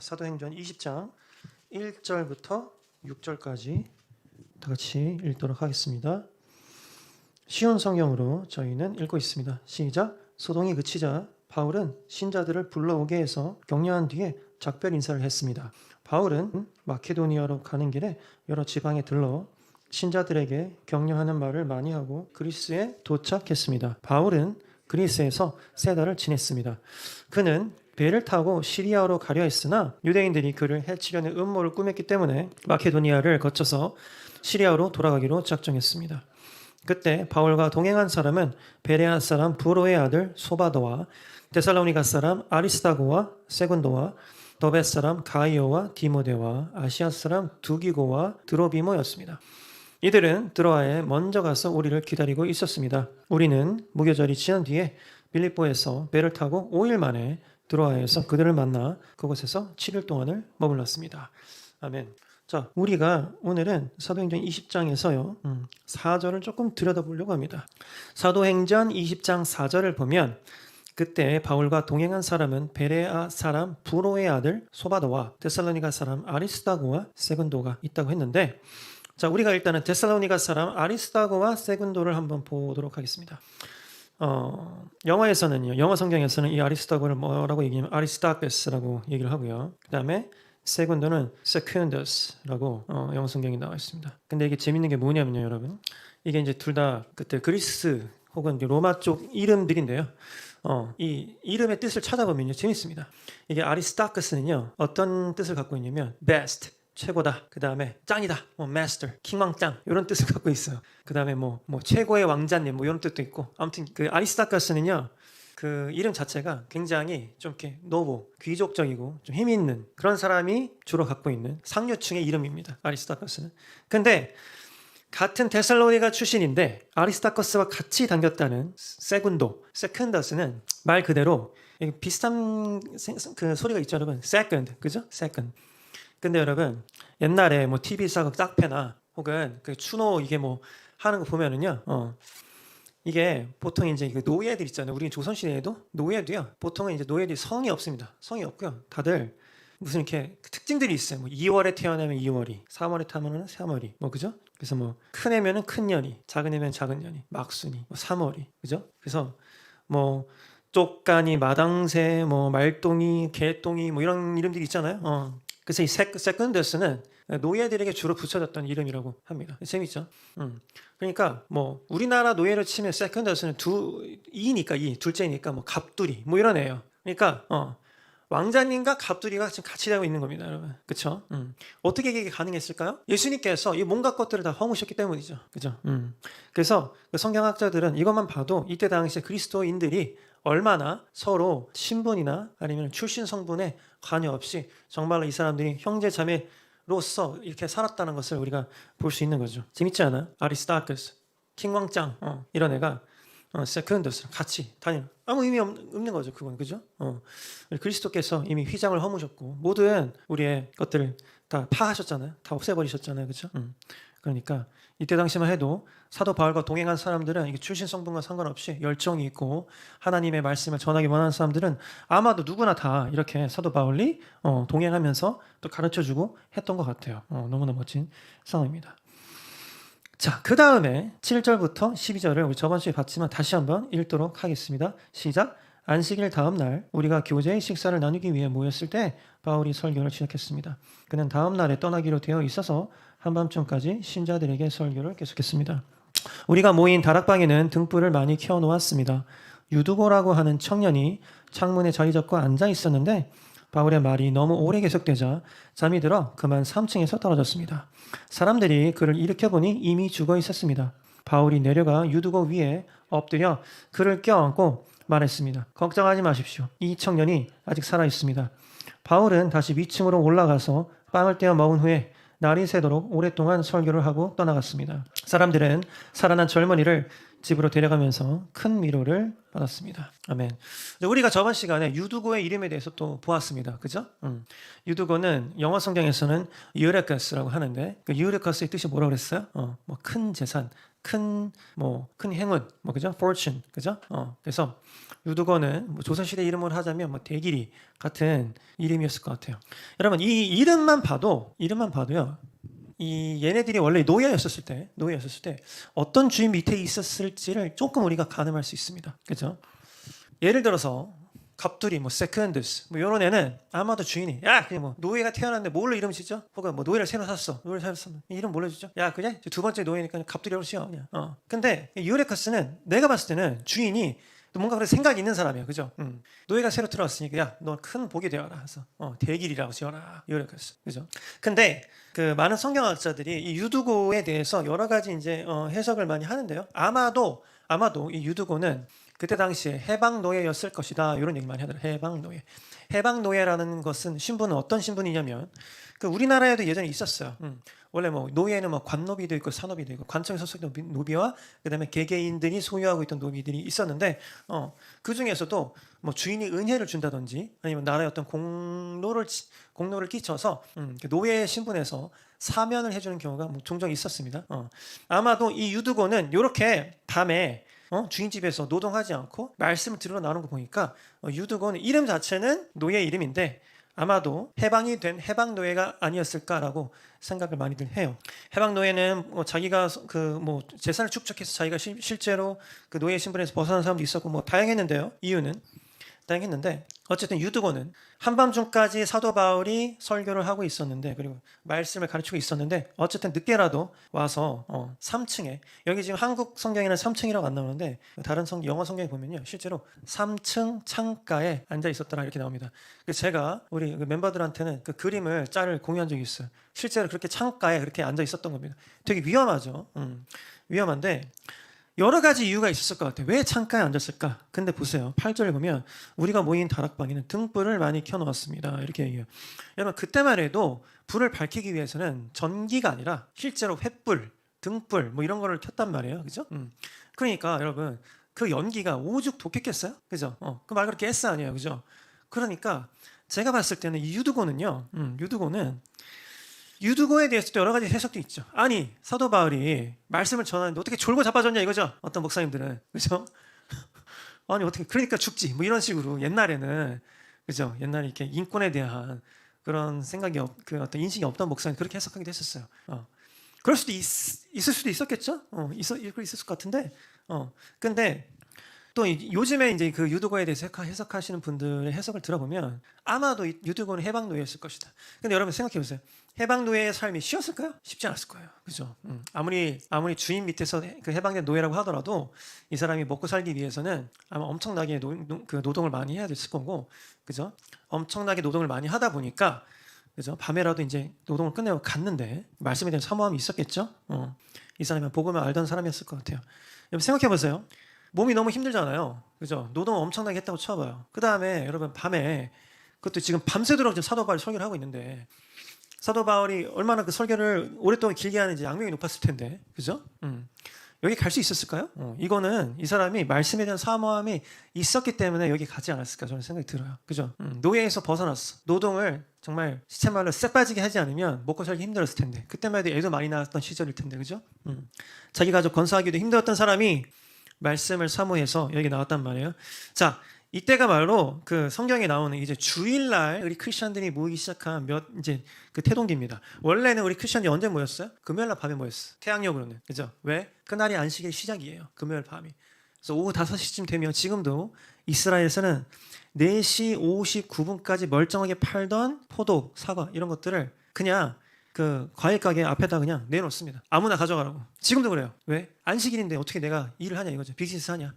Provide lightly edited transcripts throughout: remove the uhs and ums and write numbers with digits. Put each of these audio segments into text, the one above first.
사도행전 20장 1절부터 6절까지 다 같이 읽도록 하겠습니다. 쉬운 성경으로 저희는 읽고 있습니다. 시작. 소동이 그치자 바울은 신자들을 불러오게 해서 격려한 뒤에 작별 인사를 했습니다. 바울은 마케도니아로 가는 길에 여러 지방에 들러 신자들에게 격려하는 말을 많이 하고 그리스에 도착했습니다. 바울은 그리스에서 세 달을 지냈습니다. 그는 배를 타고 시리아로 가려 했으나 유대인들이 그를 해치려는 음모를 꾸몄기 때문에 마케도니아를 거쳐서 시리아로 돌아가기로 작정했습니다. 그때 바울과 동행한 사람은 베레아 사람 부로의 아들 소바도와 데살로니가 사람 아리스다고와 세군도와 더베 사람 가이오와 디모데와 아시아 사람 두기고와 드로비모였습니다. 이들은 드로아에 먼저 가서 우리를 기다리고 있었습니다. 우리는 무교절이 지난 뒤에 빌립보에서 배를 타고 5일 만에 드로아에서 그들을 만나 그곳에서 7일 동안을 머물렀습니다. 아멘. 자, 우리가 오늘은 사도행전 20장에서요 4절을 조금 들여다보려고 합니다. 사도행전 20장 4절을 보면 그때 바울과 동행한 사람은 베레아 사람 부로의 아들 소바도와 데살로니가 사람 아리스다고와 세군도가 있다고 했는데, 자, 우리가 일단은 데살로니가 사람 아리스다고와 세군도를 한번 보도록 하겠습니다. 영어에서는요, 영어 성경에서는 이 아리스다고를 뭐라고 얘기하면 아리스타크스라고 얘기를 하고요. 그 다음에 세군도는 세쿤더스라고 영어 성경에 나와 있습니다. 근데 이게 재밌는 게 뭐냐면요, 여러분. 이게 이제 둘 다 그때 그리스 혹은 로마 쪽 이름들인데요. 이 이름의 뜻을 찾아보면요, 재밌습니다. 이게 아리스타크스는요, 어떤 뜻을 갖고 있냐면 best, 최고다. 그 다음에 짱이다. master, 킹왕짱 이런 뜻을 갖고 있어요. 그 다음에 뭐 최고의 왕자님 이런 뜻도 있고, 아무튼 그 아리스타크스는요, 그 이름 자체가 굉장히 좀 이렇게 노보, 귀족적이고 좀 힘 있는 그런 사람이 주로 갖고 있는 상류층의 이름입니다. 아리스타크스는. 근데 같은 데살로니가 출신인데 아리스타커스와 같이 다녔다는 세군도, 세컨더스는 말 그대로 비슷한 그 소리가 있죠, 여러분. second, 그죠? second. 근데 여러분, 옛날에 뭐 TV 사극 짝패나 혹은 그 추노 이게 뭐 하는 거 보면은요, 이게 보통 이제 그 노예들 있잖아요. 우리 조선시대에도 노예도요. 보통은 이제 노예들이 성이 없습니다. 성이 없고요. 다들 무슨 이렇게 특징들이 있어요. 뭐 2월에 태어나면 2월이, 3월에 태어나면 3월이, 뭐 그죠? 그래서 뭐 큰 애면은 큰 년이, 작은 애면 작은 년이, 막순이, 뭐 3월이, 그죠? 그래서 뭐 쪽가니, 마당새, 뭐 말똥이, 개똥이, 뭐 이런 이름들이 있잖아요. 그래서 이 세컨더스는 노예들에게 주로 붙여졌던 이름이라고 합니다. 재밌죠? 그러니까 뭐 우리나라 노예를 치면 세컨더스는 2니까 2, 둘째니까 뭐 갑두리 뭐 이런 애예요. 그러니까 왕자님과 갑두리가 지금 같이 되고 있는 겁니다, 여러분. 그렇죠? 어떻게 이게 가능했을까요? 예수님께서 이 뭔가 것들을 다 허무셨기 때문이죠. 그죠? 그래서 그 성경학자들은 이것만 봐도 이때 당시에 그리스도인들이 얼마나 서로 신분이나 아니면 출신 성분에 관여없이 정말로 이 사람들이 형제 자매로서 이렇게 살았다는 것을 우리가 볼 수 있는 거죠. 재밌지 않아요? 아리스타크스, 킹왕짱 이런 애가 세컨더스랑 같이 다니는, 아무 의미 없는 거죠, 그건. 그죠? 그리스도께서 이미 휘장을 허무셨고 모든 우리의 것들을 다 파하셨잖아요. 다 없애버리셨잖아요. 그죠? 그러니까 이때 당시만 해도 사도 바울과 동행한 사람들은 이게 출신 성분과 상관없이 열정이 있고 하나님의 말씀을 전하기 원하는 사람들은 아마도 누구나 다 이렇게 사도 바울이 동행하면서 또 가르쳐주고 했던 것 같아요. 너무나 멋진 상황입니다. 자, 그 다음에 7절부터 12절을 우리 저번 주에 봤지만 다시 한번 읽도록 하겠습니다. 시작. 안식일 다음 날 우리가 교제의 식사를 나누기 위해 모였을 때 바울이 설교를 시작했습니다. 그는 다음 날에 떠나기로 되어 있어서 한밤중까지 신자들에게 설교를 계속했습니다. 우리가 모인 다락방에는 등불을 많이 켜놓았습니다. 유두고라고 하는 청년이 창문에 자리 잡고 앉아 있었는데 바울의 말이 너무 오래 계속되자 잠이 들어 그만 3층에서 떨어졌습니다. 사람들이 그를 일으켜보니 이미 죽어 있었습니다. 바울이 내려가 유두고 위에 엎드려 그를 껴안고 말했습니다. 걱정하지 마십시오. 이 청년이 아직 살아있습니다. 바울은 다시 위층으로 올라가서 빵을 떼어 먹은 후에 날이 새도록 오랫동안 설교를 하고 떠나갔습니다. 사람들은 살아난 젊은이를 집으로 데려가면서 큰 위로를 받았습니다. 아멘. 우리가 저번 시간에 유두고의 이름에 대해서 또 보았습니다. 그죠? 유두고는 영어 성경에서는 유레커스라고 하는데 그 유레커스의 뜻이 뭐라고 그랬어요? 뭐 큰 재산, 큰 행운, 그죠? fortune, 그죠? 그래서 유두거는 조선시대 이름으로 하자면 대길이 같은 이름이었을 것 같아요. 여러분 이 이름만 봐도요. 이 얘네들이 원래 노예였었을 때 어떤 주인 밑에 있었을지를 조금 우리가 가늠할 수 있습니다. 그죠? 예를 들어서 갑돌이 세컨드스 이런 애는 아마도 주인이 야 그냥 노예가 태어났는데 뭘로 이름 짓죠? 혹은 노예를 새로 샀어. 이름 뭘로 짓죠? 야 그래? 두 번째 노예니까 갑돌이라고 지어 그냥. 근데 유레카스는 내가 봤을 때는 주인이 뭔가 그런 생각이 있는 사람이야. 그죠? 노예가 새로 들어왔으니까 야 너 큰 복이 되어라 해서 대길이라고 지어라. 유레카스. 그죠? 근데 그 많은 성경학자들이 이 유두고에 대해서 여러 가지 이제 해석을 많이 하는데요. 아마도 이 유두고는 그때 당시에 해방 노예였을 것이다. 이런 얘기 많이 하더라고요. 해방 노예. 해방 노예라는 것은 신분은 어떤 신분이냐면 그 우리나라에도 예전에 있었어요. 원래 노예는 관노비도 있고 사노비도 있고 관청에 소속된 노비와 그다음에 개개인들이 소유하고 있던 노비들이 있었는데 그 중에서도 주인이 은혜를 준다든지 아니면 나라에 어떤 공로를 끼쳐서 노예 신분에서 사면을 해주는 경우가 종종 있었습니다. 아마도 이 유두고는 이렇게 밤에 주인 집에서 노동하지 않고 말씀을 들으러 나오는 거 보니까 유두고는 이름 자체는 노예 이름인데 아마도 해방이 된 해방 노예가 아니었을까라고 생각을 많이들 해요. 해방 노예는 자기가 재산을 축적해서 자기가 실제로 그 노예 신분에서 벗어난 사람도 있었고 다양했는데요. 이유는 다양했는데 어쨌든 유두고는 한밤중까지 사도 바울이 설교를 하고 있었는데 그리고 말씀을 가르치고 있었는데 어쨌든 늦게라도 와서 3층에 여기 지금 한국 성경에는 3층이라고 안 나오는데 다른 영어 성경에 보면요 실제로 3층 창가에 앉아 있었더라 이렇게 나옵니다. 그래서 제가 우리 멤버들한테는 그 그림을 공유한 적이 있어요. 실제로 그렇게 창가에 그렇게 앉아 있었던 겁니다. 되게 위험하죠. 위험한데 여러 가지 이유가 있었을 것 같아요. 왜 창가에 앉았을까? 근데 보세요. 8절에 보면 우리가 모인 다락방에는 등불을 많이 켜놓았습니다. 이렇게 얘기해요. 여러분 그때만 해도 불을 밝히기 위해서는 전기가 아니라 실제로 횃불, 등불 이런 거를 켰단 말이에요. 그죠? 그러니까 여러분 그 연기가 오죽 독했겠어요? 그죠? 그 말 그렇게 가스 아니에요. 그죠? 그러니까 제가 봤을 때는 이 유두고에 대해서도 여러 가지 해석도 있죠. 아니 사도 바울이 말씀을 전하는데 어떻게 졸고 자빠졌냐 이거죠. 어떤 목사님들은 그죠? 아니 어떻게 그러니까 죽지 이런 식으로 옛날에는 그죠? 옛날에 이렇게 인권에 대한 그런 생각이 어떤 인식이 없던 목사님 그렇게 해석하기도 했었어요. 그럴 수도 있을 수도 있었겠죠. 있을 것 같은데 근데 또 요즘에 이제 그 유두고에 대해서 해석하시는 분들의 해석을 들어보면 아마도 유두고는 해방 노예였을 것이다. 근데 여러분 생각해 보세요. 해방 노예의 삶이 쉬웠을까요? 쉽지 않았을 거예요. 그죠? 아무리 주인 밑에서 그 해방된 노예라고 하더라도 이 사람이 먹고 살기 위해서는 아마 엄청나게 노동을 많이 해야 됐을 거고, 그죠? 엄청나게 노동을 많이 하다 보니까, 그죠? 밤에라도 이제 노동을 끝내고 갔는데 말씀에 대한 사모함이 있었겠죠? 이 사람이 복음을 알던 사람이었을 것 같아요. 여러분 생각해 보세요. 몸이 너무 힘들잖아요. 그죠? 노동 엄청나게 했다고 쳐봐요. 그 다음에 여러분 밤에 그것도 지금 밤새도록 지금 사도 바울이 설교를 하고 있는데 사도 바울이 얼마나 그 설교를 오랫동안 길게 하는지 악명이 높았을 텐데, 그죠? 여기 갈 수 있었을까요? 이거는 이 사람이 말씀에 대한 사모함이 있었기 때문에 여기 가지 않았을까 저는 생각이 들어요. 그죠? 노예에서 벗어났어. 노동을 정말 시체말로 쎄 빠지게 하지 않으면 먹고 살기 힘들었을 텐데 그때만 해도 애도 많이 낳았던 시절일 텐데, 그죠? 자기 가족 건사하기도 힘들었던 사람이 말씀을 사모해서 여기 나왔단 말이에요. 자, 이때가 그 성경에 나오는 이제 주일날 우리 크리스천들이 모이기 시작한 이제 그 태동기입니다. 원래는 우리 크리스천들이 언제 모였어요? 금요일날 밤에 모였어. 태양력으로는. 그죠? 왜? 그날이 안식일 시작이에요. 금요일 밤이. 그래서 오후 5시쯤 되면 지금도 이스라엘에서는 4시 59분까지 멀쩡하게 팔던 포도, 사과 이런 것들을 그냥 그 과일 가게 앞에다 그냥 내놓습니다. 아무나 가져가라고. 지금도 그래요. 왜? 안식일인데 어떻게 내가 일을 하냐 이거죠. 비즈니스 하냐.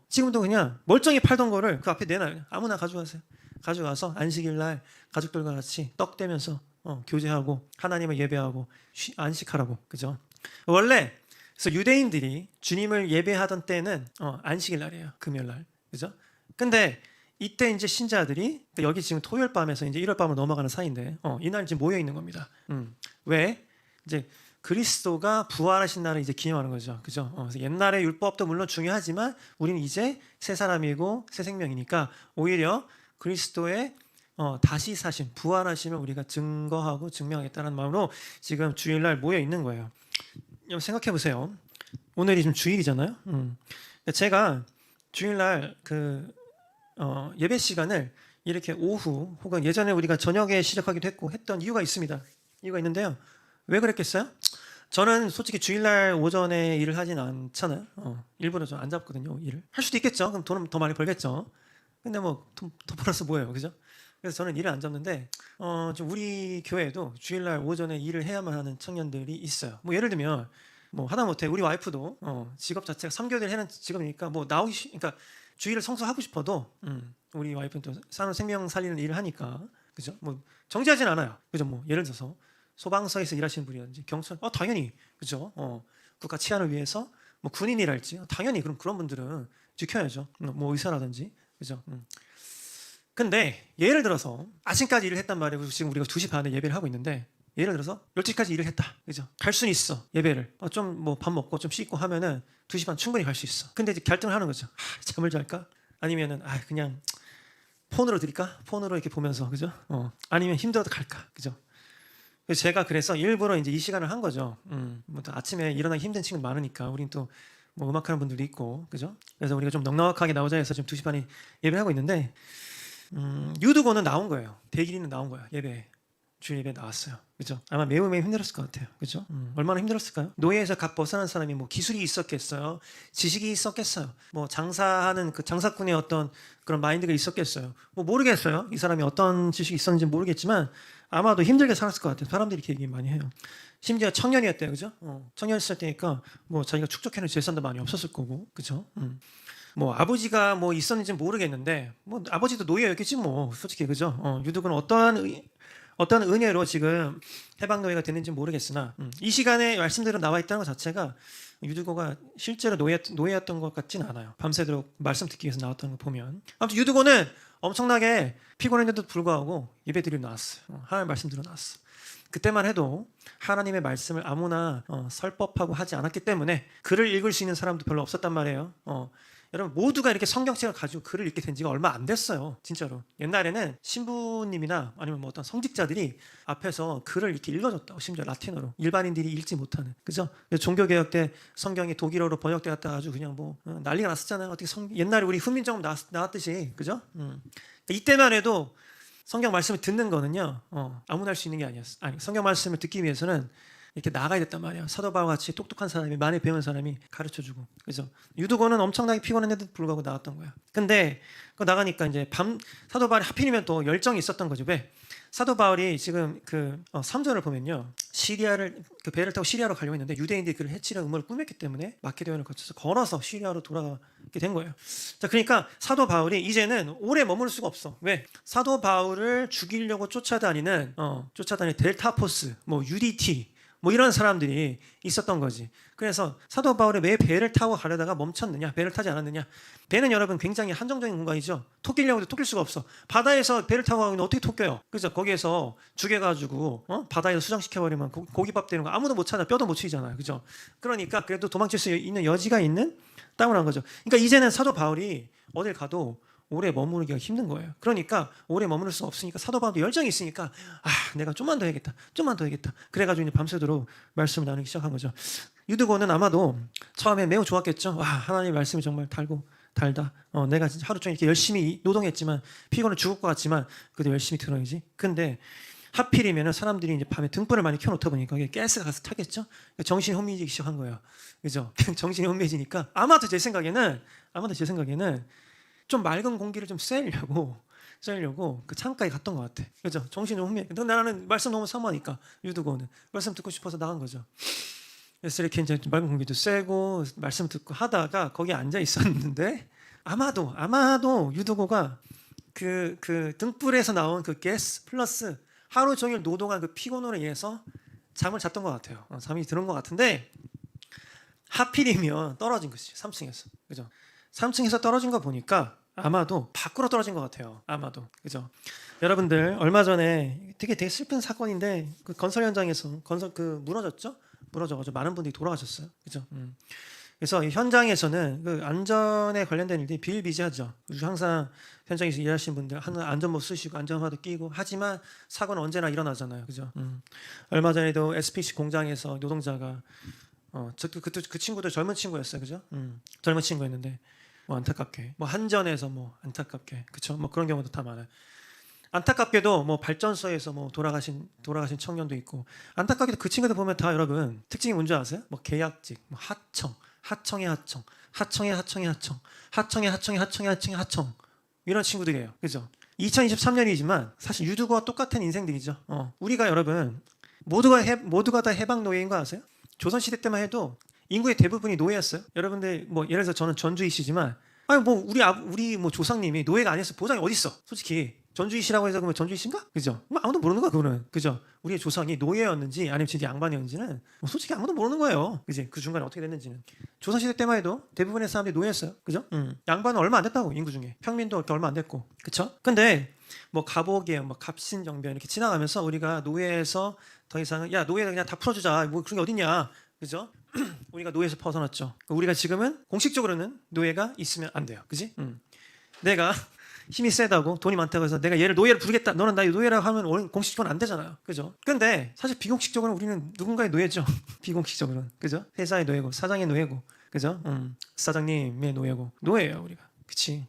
지금도 그냥 멀쩡히 팔던 거를 그 앞에 내놔요. 아무나 가져가세요. 가져가서 안식일 날 가족들과 같이 떡 떼면서 교제하고 하나님을 예배하고 안식하라고. 그죠? 원래 그래서 유대인들이 주님을 예배하던 때는 안식일 날이에요. 금요일 날. 그죠? 근데 이때 이제 신자들이 여기 지금 토요일 밤에서 이제 일요일 밤으로 넘어가는 사이인데 이날 지금 모여 있는 겁니다. 왜? 이제 그리스도가 부활하신 날을 이제 기념하는 거죠. 그죠? 그래서 옛날에 율법도 물론 중요하지만 우리는 이제 새 사람이고 새 생명이니까 오히려 그리스도의 다시 사신 부활하심을 우리가 증거하고 증명하겠다는 마음으로 지금 주일날 모여 있는 거예요. 여러분 생각해 보세요. 오늘이 좀 주일이잖아요. 제가 주일날 예배 시간을 이렇게 오후 혹은 예전에 우리가 저녁에 시작하기도 했고 했던 이유가 있습니다. 이유가 있는데요. 왜 그랬겠어요? 저는 솔직히 주일날 오전에 일을 하진 않잖아요. 일부러 좀 안 잡거든요. 일을 할 수도 있겠죠. 그럼 돈은 더 많이 벌겠죠. 근데 뭐 더 벌어서 뭐예요, 그죠? 그래서 저는 일을 안 잡는데 좀 우리 교회에도 주일날 오전에 일을 해야만 하는 청년들이 있어요. 뭐 예를 들면 뭐 하다못해 우리 와이프도 직업 자체가 3교대를 하는 직업이니까 뭐 그러니까 주일을 성수하고 싶어도 우리 와이프는 또 사는 생명 살리는 일을 하니까 그죠? 뭐 정지하진 않아요. 그죠? 뭐 예를 들어서 소방서에서 일하시는 분이라든지 경찰 당연히 그죠? 국가 치안을 위해서 뭐 군인이랄지 당연히 그런 분들은 지켜야죠. 뭐 의사라든지 그죠? 근데 예를 들어서 아침까지 일을 했단 말이에요. 지금 우리가 2시 반에 예배를 하고 있는데 예를 들어서 12시까지 일을 했다. 그죠? 갈 수는 있어. 예배를. 좀 뭐 밥 먹고 좀 씻고 하면은 2시 반 충분히 갈 수 있어. 근데 이제 갈등을 하는 거죠. 잠을 잘까? 아니면은 그냥 폰으로 드릴까? 폰으로 이렇게 보면서 그죠? 아니면 힘들어도 갈까? 그죠? 그래서 제가 그래서 일부러 이제 이 시간을 한 거죠. 뭐또 아침에 일어나기 힘든 친구 많으니까 우린 또 뭐 음악하는 분들도 있고 그죠? 그래서 우리가 좀 넉넉하게 나오자 해서 지금 2시 반에 예배를 하고 있는데 유두고는 나온 거예요. 대길이는 나온 거예요. 예배 주일 예배 나왔어요. 그죠? 아마 매우 힘들었을 것 같아요. 그죠? 얼마나 힘들었을까요? 노예에서 각 벗어난 사람이 뭐 기술이 있었겠어요? 지식이 있었겠어요? 뭐 장사하는 그 장사꾼의 어떤 그런 마인드가 있었겠어요? 뭐 모르겠어요. 이 사람이 어떤 지식이 있었는지 모르겠지만 아마도 힘들게 살았을 것 같아요. 사람들이 이렇게 얘기 많이 해요. 심지어 청년이었대요. 그죠? 청년이었을 때니까 뭐 자기가 축적해놓은 재산도 많이 없었을 거고. 그죠? 뭐 아버지가 뭐 있었는지 모르겠는데 뭐 아버지도 노예였겠지 뭐 솔직히 그죠? 유독은 어떤 은혜로 지금 해방 노예가 됐는지 모르겠으나 이 시간에 말씀대로 나와 있다는 것 자체가 유두고가 실제로 노예였던 것 같지는 않아요. 밤새도록 말씀 듣기 위해서 나왔다는 거 보면 아무튼 유두고는 엄청나게 피곤했는데도 불구하고 예배드리러 나왔어요. 하나님 말씀 들어 나왔어. 그때만 해도 하나님의 말씀을 아무나 설법하고 하지 않았기 때문에 글을 읽을 수 있는 사람도 별로 없었단 말이에요. 여러분 모두가 이렇게 성경책을 가지고 글을 읽게 된 지가 얼마 안 됐어요. 진짜로. 옛날에는 신부님이나 아니면 뭐 어떤 성직자들이 앞에서 글을 이렇게 읽어줬다고. 심지어 라틴어로. 일반인들이 읽지 못하는. 그죠? 종교개혁 때 성경이 독일어로 번역되었다 아주 그냥 뭐 난리가 났었잖아요. 어떻게 옛날에 우리 훈민정음 나왔듯이. 그죠? 이때만 해도 성경 말씀을 듣는 거는요. 아무나 할 수 있는 게 아니었어. 아니, 성경 말씀을 듣기 위해서는 이렇게 나가야 됐단 말이에요. 사도 바울 같이 똑똑한 사람이 많이 배운 사람이 가르쳐주고 그래서 유두고는 엄청나게 피곤했는데도 불구하고 나왔던 거야. 근데 그 나가니까 이제 사도 바울이 하필이면 또 열정이 있었던 거죠. 왜? 사도 바울이 지금 3절을 보면요. 그 배를 타고 시리아로 가려고 했는데 유대인들이 그를 해치려는 음모를 꾸몄기 때문에 마케도니아를 거쳐서 걸어서 시리아로 돌아가게 된 거예요. 자, 그러니까 사도 바울이 이제는 오래 머물 수가 없어. 왜? 사도 바울을 죽이려고 쫓아다니는 델타포스, 뭐 UDT 뭐 이런 사람들이 있었던 거지. 그래서 사도 바울이 왜 배를 타고 가려다가 멈췄느냐? 배를 타지 않았느냐? 배는 여러분 굉장히 한정적인 공간이죠. 토끼려고 해도 토낄 수가 없어. 바다에서 배를 타고 가면 어떻게 토껴요? 그래서 거기에서 죽여가지고 바다에서 수정시켜버리면 고기밥 되는 거 아무도 못 찾아. 뼈도 못 치잖아요. 그죠? 그러니까 그래도 도망칠 수 있는 여지가 있는 땅을 한 거죠. 그러니까 이제는 사도 바울이 어딜 가도 오래 머무르기가 힘든 거예요. 그러니까 오래 머무를 수 없으니까 사도 바울도 열정이 있으니까 내가 좀만 더 해야겠다. 그래가지고 이제 밤새도록 말씀을 나누기 시작한 거죠. 유두고는 아마도 처음에 매우 좋았겠죠. 하나님의 말씀이 정말 달다. 내가 진짜 하루 종일 이렇게 열심히 노동했지만 피곤해 죽을 것 같지만 그래도 열심히 들어야지. 근데 하필이면 사람들이 이제 밤에 등불을 많이 켜놓다 보니까 이게 가스가 가서 타겠죠. 정신이 혼미해지기 시작한 거예요. 그죠? 정신이 혼미해지니까 아마도 제 생각에는 좀 맑은 공기를 좀 쐬려고 그 창가에 갔던 것 같아. 그죠? 정신이 혼미해. 근데 나는 말씀 너무 사모하니까 유두고는 말씀 듣고 싶어서 나간 거죠. 그래서 이렇게 이제 맑은 공기도 쐬고 말씀 듣고 하다가 거기 앉아 있었는데 아마도 유두고가 그 등불에서 나온 그 가스 플러스 하루 종일 노동한 그 피곤으로 인해서 잠을 잤던 것 같아요. 잠이 드는 것 같은데 하필이면 떨어진 것이죠. 3층에서. 그죠? 3층에서 떨어진 거 보니까 아마도 밖으로 떨어진 것 같아요. 아마도. 그죠? 여러분들 얼마 전에 되게 슬픈 사건인데 그 건설 현장에서 무너졌죠? 무너져가지고 많은 분들이 돌아가셨어요. 그죠? 그래서 이 현장에서는 그 안전에 관련된 일들이 비일비재하죠. 항상 현장에서 일하시는 분들 안전모 쓰시고 안전화도 끼고 하지만 사고는 언제나 일어나잖아요. 그죠? 얼마 전에도 SPC 공장에서 노동자가 그 친구도 젊은 친구였어요, 그죠? 젊은 친구였는데 뭐 안타깝게 뭐 한전에서 뭐 안타깝게 그쵸? 뭐 그런 경우도 다 많아요. 안타깝게도 뭐 발전소에서 뭐 돌아가신 청년도 있고 안타깝게도 그 친구들 보면 다 여러분 특징이 뭔지 아세요? 뭐 계약직, 뭐 하청의 하청 이런 친구들이에요, 그죠? 2023년이지만 사실 유두거와 똑같은 인생들이죠. 우리가 여러분 모두가 다 해방 노예인 거 아세요? 조선 시대 때만 해도 인구의 대부분이 노예였어요. 여러분들 뭐 예를 들어서 저는 전주이시지만 아니 뭐 우리 뭐 조상님이 노예가 아니었어 보장이 어디 있어? 솔직히 전주이시라고 해서 그러면 전주이신가? 그죠? 뭐 아무도 모르는 거야 그거는. 그죠? 우리의 조상이 노예였는지 아니면 진짜 양반이었는지는 뭐 솔직히 아무도 모르는 거예요. 그지? 그 중간에 어떻게 됐는지는. 조선 시대 때만 해도 대부분의 사람들이 노예였어요. 그죠? 양반은 얼마 안 됐다고 인구 중에. 평민도 이렇게 얼마 안 됐고. 그쵸? 근데 뭐 갑오개, 뭐 갑신정변 이렇게 지나가면서 우리가 노예에서 더 이상은 야 노예 그냥 다 풀어주자. 뭐 그런 게 어딨냐? 그죠? 우리가 노예에서 벗어났죠. 우리가 지금은 공식적으로는 노예가 있으면 안 돼요. 그지? 내가 힘이 세다고 돈이 많다고 해서 내가 얘를 노예를 부르겠다. 너는 나 노예라고 하면 공식적으로는 안 되잖아요. 그죠? 근데 사실 비공식적으로는 우리는 누군가의 노예죠. 비공식적으로는. 그죠? 회사의 노예고 사장의 노예고. 그죠? 사장님의 노예예요, 우리가. 그치?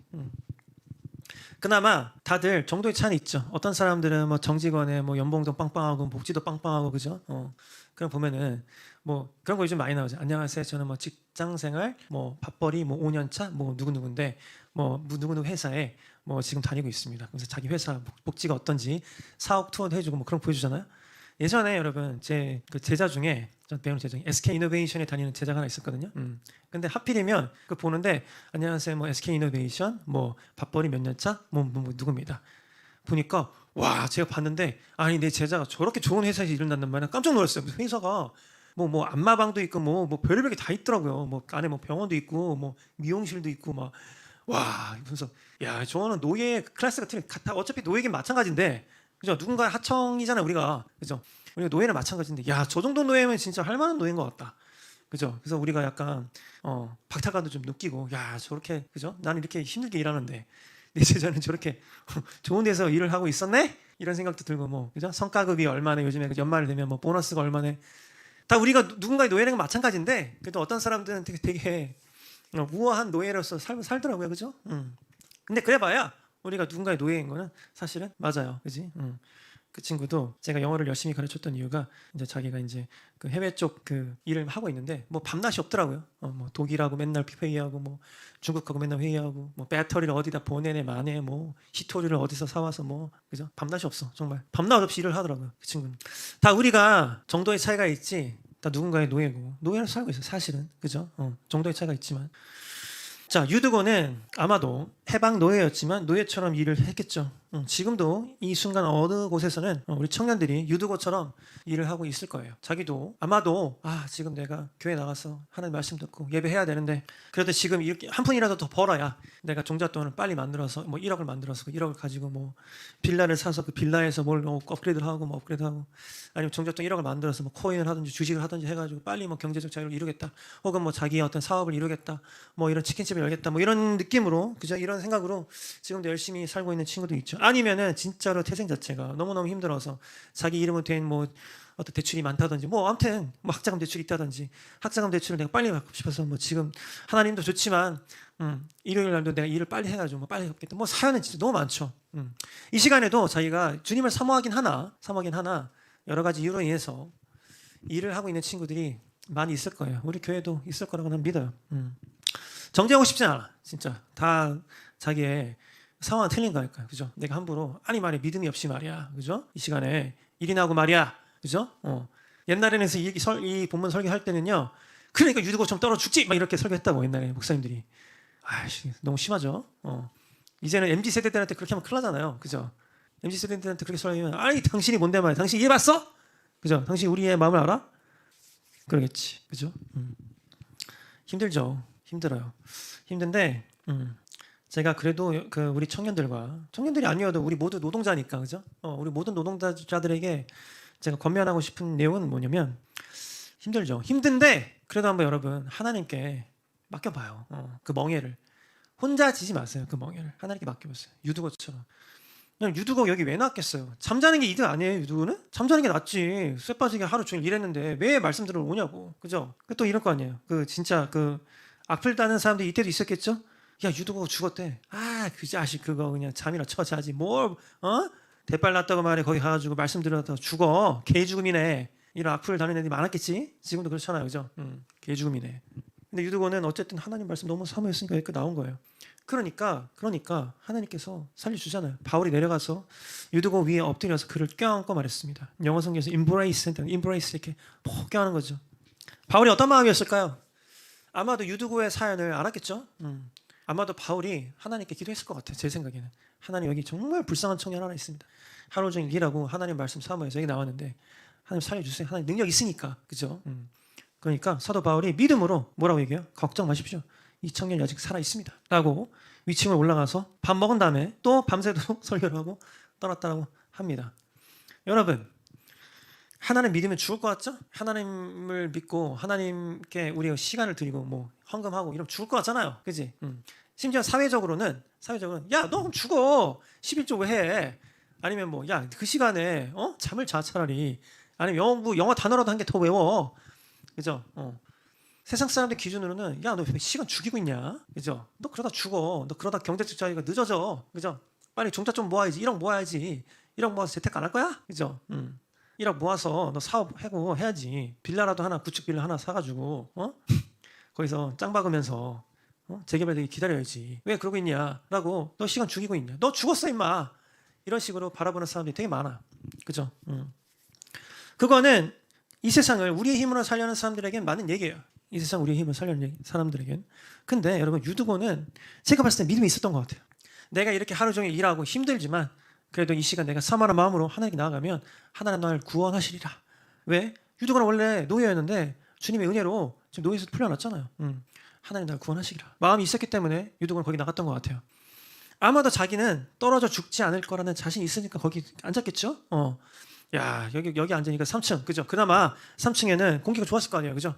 그나마 다들 정도의 차이는 있죠. 어떤 사람들은 뭐 정직원의 뭐 연봉도 빵빵하고 복지도 빵빵하고 그죠? 그럼 보면은 뭐 그런 거 요즘 많이 나오죠. 안녕하세요. 저는 뭐 직장생활 뭐 밥벌이 뭐 5년 차 뭐 누구누구인데 뭐 누구누구 회사에 뭐 지금 다니고 있습니다. 그래서 자기 회사 복지가 어떤지 사업 투어도 해주고 뭐 그런 거 보여주잖아요. 예전에 여러분 제 그 제자 중에 전 배우는 제자 중에 SK 이노베이션에 다니는 제자가 하나 있었거든요. 근데 하필이면 그 보는데 안녕하세요 뭐 SK 이노베이션 뭐 밥벌이 몇 년 차 뭐 누구입니다. 보니까 와 제가 봤는데 아니 내 제자가 저렇게 좋은 회사에서 일을 한단 말이야. 깜짝 놀랐어요. 회사가 뭐 안마방도 있고 뭐 별의별 게 다 있더라고요. 뭐 안에 뭐 병원도 있고 뭐 미용실도 있고 막 와 이러면서 야 저거는 노예 클래스가 다 어차피 노예긴 마찬가지인데 그죠? 누군가 하청이잖아 우리가 그죠? 우리가 노예는 마찬가지인데 야 저 정도 노예면 진짜 할 만한 노예인 것 같다. 그죠? 그래서 우리가 약간 박탈감도 좀 느끼고 야 저렇게 그죠? 나는 이렇게 힘들게 일하는데 내 제자는 저렇게 좋은 데서 일을 하고 있었네? 이런 생각도 들고 뭐 그죠? 성과급이 얼마네 요즘에 연말 되면 뭐 보너스가 얼마네 다 우리가 누군가의 노예는 건 마찬가지인데 그래도 어떤 사람들은 되게 우아한 노예로서 살더라고요, 그죠? 근데 그래봐야 우리가 누군가의 노예인 거는 사실은 맞아요, 그지? 그 친구도 제가 영어를 열심히 가르쳤던 이유가 이제 자기가 이제 그 해외 쪽 그 일을 하고 있는데 뭐 밤낮이 없더라고요. 뭐 독일하고 맨날 회의하고 뭐 중국하고 맨날 회의하고 뭐 배터리를 어디다 보내네 마네 뭐 히토리를 어디서 사와서 뭐 그죠? 밤낮이 없어 정말 밤낮 없이 일을 하더라고요. 그 친구는 다 우리가 정도의 차이가 있지. 다 누군가의 노예고 노예로 살고 있어 사실은 그죠? 정도의 차이가 있지만 자 유드고는 아마도 해방 노예였지만 노예처럼 일을 했겠죠. 지금도 이 순간 어느 곳에서는 우리 청년들이 유드고처럼 일을 하고 있을 거예요. 자기도 아마도 지금 내가 교회 나가서 하나님 말씀 듣고 예배해야 되는데 그래도 지금 이렇게 한 푼이라도 더 벌어야 내가 종잣돈을 빨리 만들어서 뭐 1억을 만들어서 그 1억을 가지고 뭐 빌라를 사서 그 빌라에서 뭘 업그레이드를 하고 뭐 업그레이드하고 아니면 종잣돈 1억을 만들어서 뭐 코인을 하든지 주식을 하든지 해가지고 빨리 뭐 경제적 자유를 이루겠다 혹은 뭐 자기의 어떤 사업을 이루겠다 뭐 이런 치킨집을 열겠다 뭐 이런 느낌으로 그죠 이런 생각으로 지금도 열심히 살고 있는 친구도 있죠. 아니면은 진짜로 태생 자체가 너무너무 힘들어서 자기 이름으로 된 뭐 어떤 대출이 많다든지 뭐 아무튼 뭐 학자금 대출이 있다든지 학자금 대출을 내가 빨리 받고 싶어서 뭐 지금 하나님도 좋지만 일요일 날도 내가 일을 빨리 해가지고 뭐 빨리 갚겠다 뭐 사연은 진짜 너무 많죠. 이 시간에도 자기가 주님을 사모하긴 하나 여러 가지 이유로 인해서 일을 하고 있는 친구들이 많이 있을 거예요. 우리 교회도 있을 거라고 난 믿어요. 정죄하고 싶진 않아. 진짜 다 자기의 상황은 틀린 거니까 그죠? 내가 함부로 아니 말이야 믿음이 없이 말이야 그죠? 이 시간에 일이나 하고 말이야 그죠? 옛날에는 이 본문 설교할 때는요 그러니까 유두고처럼 떨어 죽지 막 이렇게 설교했다고 옛날에 목사님들이 아이씨 너무 심하죠? 이제는 MZ 세대들한테 그렇게 하면 큰일 나잖아요 그죠? MZ 세대들한테 그렇게 설교하면 아니 당신이 뭔데 말이야 당신 이해 봤어? 그죠? 당신 우리의 마음을 알아? 그러겠지 그죠? 힘들죠 힘들어요 힘든데 제가 그래도 그 우리 청년들이 아니어도 우리 모두 노동자니까 그죠? 우리 모든 노동자들에게 제가 권면하고 싶은 내용은 뭐냐면 힘들죠. 힘든데 그래도 한번 여러분 하나님께 맡겨봐요. 그 멍에를 혼자 지지 마세요. 그 멍에를 하나님께 맡겨보세요. 유두고처럼 그냥 유두고 여기 왜 나왔겠어요? 잠자는 게 이득 아니에요? 유두고는? 잠자는 게 낫지. 쇠 빠지게 하루 종일 일했는데 왜 말씀 들으러 오냐고. 그죠? 또 이럴 거 아니에요. 진짜 악플 다는 사람들이 이때도 있었겠죠? 야, 유두고 죽었대. 아, 그 자식 그거 그냥 잠이나 자지. 대빨 났다고 말해. 거기 가가지고 말씀 들었다가 죽어. 개 죽음이네. 이런 악플 다는 애들이 많았겠지? 지금도 그렇잖아요. 그죠? 개 죽음이네. 근데 유두고는 어쨌든 하나님 말씀 너무 사모했으니까 여기까지 나온 거예요. 그러니까 하나님께서 살려주잖아요. 바울이 내려가서 유두고 위에 엎드려서 그를 껴안고 말했습니다. 영어 성경에서 embrace 이렇게 푹 껴안은 거죠. 바울이 어떤 마음이었을까요? 아마도 유두고의 사연을 알았겠죠. 아마도 바울이 하나님께 기도했을 것 같아요. 제 생각에는. 하나님, 여기 정말 불쌍한 청년 하나 있습니다. 하루 종일 일하고 하나님 말씀 사모해서 여기 나왔는데 하나님 살려주세요. 하나님 능력 있으니까. 그죠? 그러니까 사도 바울이 믿음으로 뭐라고 얘기해요? 걱정 마십시오. 이 청년이 아직 살아있습니다. 라고 위층을 올라가서 밥 먹은 다음에 또 밤새도록 설교를 하고 떠났다고 합니다. 여러분, 하나님 믿으면 죽을 것 같죠? 하나님을 믿고 하나님께 우리가 시간을 드리고 헌금하고 이러면 죽을 것 같잖아요. 그지? 심지어 사회적으로는 야, 너 그럼 죽어. 11조 왜 해? 아니면 야, 그 시간에 잠을 자 차라리. 아니면 영어 단어라도 한 개 더 외워. 그죠? 세상 사람들 기준으로는 야, 너 왜 시간 죽이고 있냐? 그죠? 너 그러다 죽어. 너 그러다 경제적 자유가 늦어져. 그죠? 빨리 종자 좀 모아야지. 1억 모아야지. 1억 모아서 재테크 안 할 거야? 그죠? 1억 모아서 너 사업하고 해야지. 빌라라도 하나, 구축 빌라 하나 사가지고 거기서 짱 박으면서 재개발되기 기다려야지. 왜 그러고 있냐라고. 너 시간 죽이고 있냐? 너 죽었어 임마. 이런 식으로 바라보는 사람들이 되게 많아. 그죠? 그거는 이 세상을 우리의 힘으로 살려는 사람들에겐 맞는 얘기예요. 이 세상 우리의 힘을 살려는 사람들에겐. 근데 여러분, 유두고는 제가 봤을 때 믿음이 있었던 것 같아요. 내가 이렇게 하루 종일 일하고 힘들지만 그래도 이 시간 내가 사모하는 마음으로 하나님께 나아가면 하나님 나를 구원하시리라. 왜? 유두고는 원래 노예였는데 주님의 은혜로 지금 노예에서 풀려났잖아요. 하나님 나를 구원하시리라. 마음이 있었기 때문에 유두고는 거기 나갔던 것 같아요. 아마도 자기는 떨어져 죽지 않을 거라는 자신이 있으니까 거기 앉았겠죠? 야, 여기 앉으니까 3층. 그죠? 그나마 3층에는 공기가 좋았을 거 아니에요. 그죠?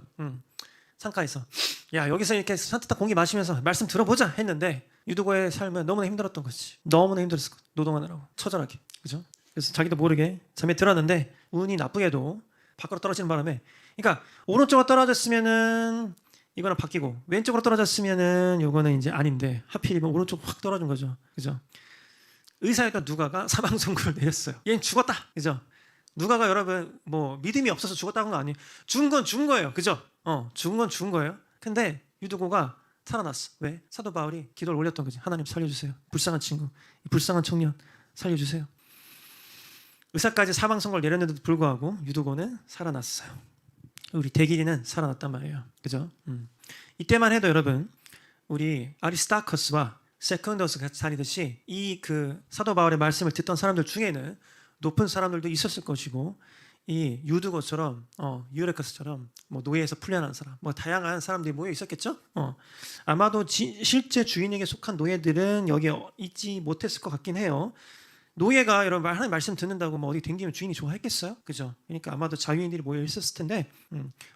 상가에서. 야, 여기서 이렇게 산뜻한 공기 마시면서 말씀 들어보자 했는데 유두고의 삶은 너무나 힘들었던 거지. 너무나 힘들었을 거. 노동하느라고. 처절하게. 그죠? 그래서 자기도 모르게 잠에 들었는데 운이 나쁘게도 밖으로 떨어지는 바람에, 그러니까 오른쪽으로 떨어졌으면은 이거는 바뀌고 왼쪽으로 떨어졌으면은 요거는 이제 아닌데 하필이면 오른쪽 확 떨어진 거죠. 그죠? 의사였던 누가가 사망 선고를 내렸어요. 얘는 죽었다. 그죠? 누가가 여러분 믿음이 없어서 죽었다는 건 아니에요. 죽은 건 죽은 거예요. 그죠? 죽은 건 죽은 거예요. 근데 유두고가 살아났어. 왜? 사도 바울이 기도를 올렸던 거지. 하나님 살려주세요. 불쌍한 친구, 이 불쌍한 청년 살려주세요. 의사까지 사망 선고를 내렸는데도 불구하고 유두고는 살아났어요. 우리 대길이는 살아났단 말이에요. 그죠? 이때만 해도 여러분, 우리 아리스타커스와 세컨더스가 다니듯이 이 사도 바울의 말씀을 듣던 사람들 중에는 높은 사람들도 있었을 것이고, 이 유두고처럼 유레카스처럼 노예에서 풀려난 사람, 다양한 사람들이 모여 있었겠죠. 아마도 실제 주인에게 속한 노예들은 여기 있지 못했을 것 같긴 해요. 노예가 여러분 하나님 말씀 듣는다고 어디 댕기면 주인이 좋아했겠어요? 그죠? 그러니까 아마도 자유인들이 모여 있었을 텐데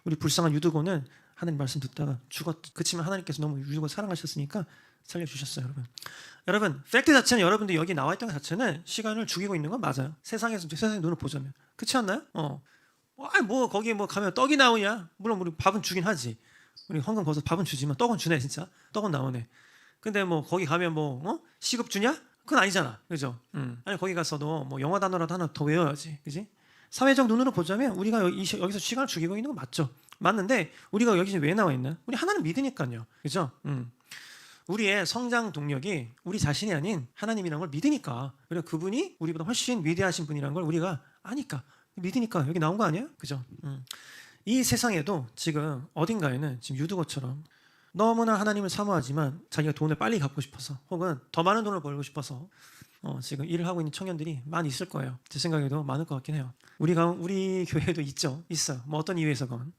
우리 불쌍한 유두고는 하나님 말씀 듣다가 죽었. 그치만 하나님께서 너무 유두고 사랑하셨으니까 살려주셨어요, 여러분. 여러분, 팩트 자체는 여러분들 여기 나와 있던 것 자체는 시간을 죽이고 있는 건 맞아요. 세상의 눈을 보자면. 그렇지 않나요? 거기 가면 떡이 나오냐? 물론 우리 밥은 주긴 하지. 우리 헌금 거기서 밥은 주지만 떡은 주네, 진짜. 떡은 나오네. 근데 거기 가면 시급 주냐? 그건 아니잖아. 그죠? 아니, 거기 가서도 영어 단어라도 하나 더 외워야지. 그지? 사회적 눈으로 보자면 우리가 여기서 시간을 죽이고 있는 건 맞죠. 맞는데 우리가 여기 왜 나와 있나? 우리 하나님 믿으니까요. 그죠? 우리의 성장 동력이 우리 자신이 아닌 하나님이라는 걸 믿으니까. 그리고 그분이 우리보다 훨씬 위대하신 분이라는 걸 우리가 아니까, 믿으니까 여기 나온 거 아니에요? 그죠? 이 세상에도 지금 어딘가에는 지금 유두고처럼 너무나 하나님을 사모하지만 자기가 돈을 빨리 갚고 싶어서, 혹은 더 많은 돈을 벌고 싶어서 지금 일을 하고 있는 청년들이 많이 있을 거예요. 제 생각에도 많을 것 같긴 해요. 우리 교회에도 있어요. 어떤 이유에서건.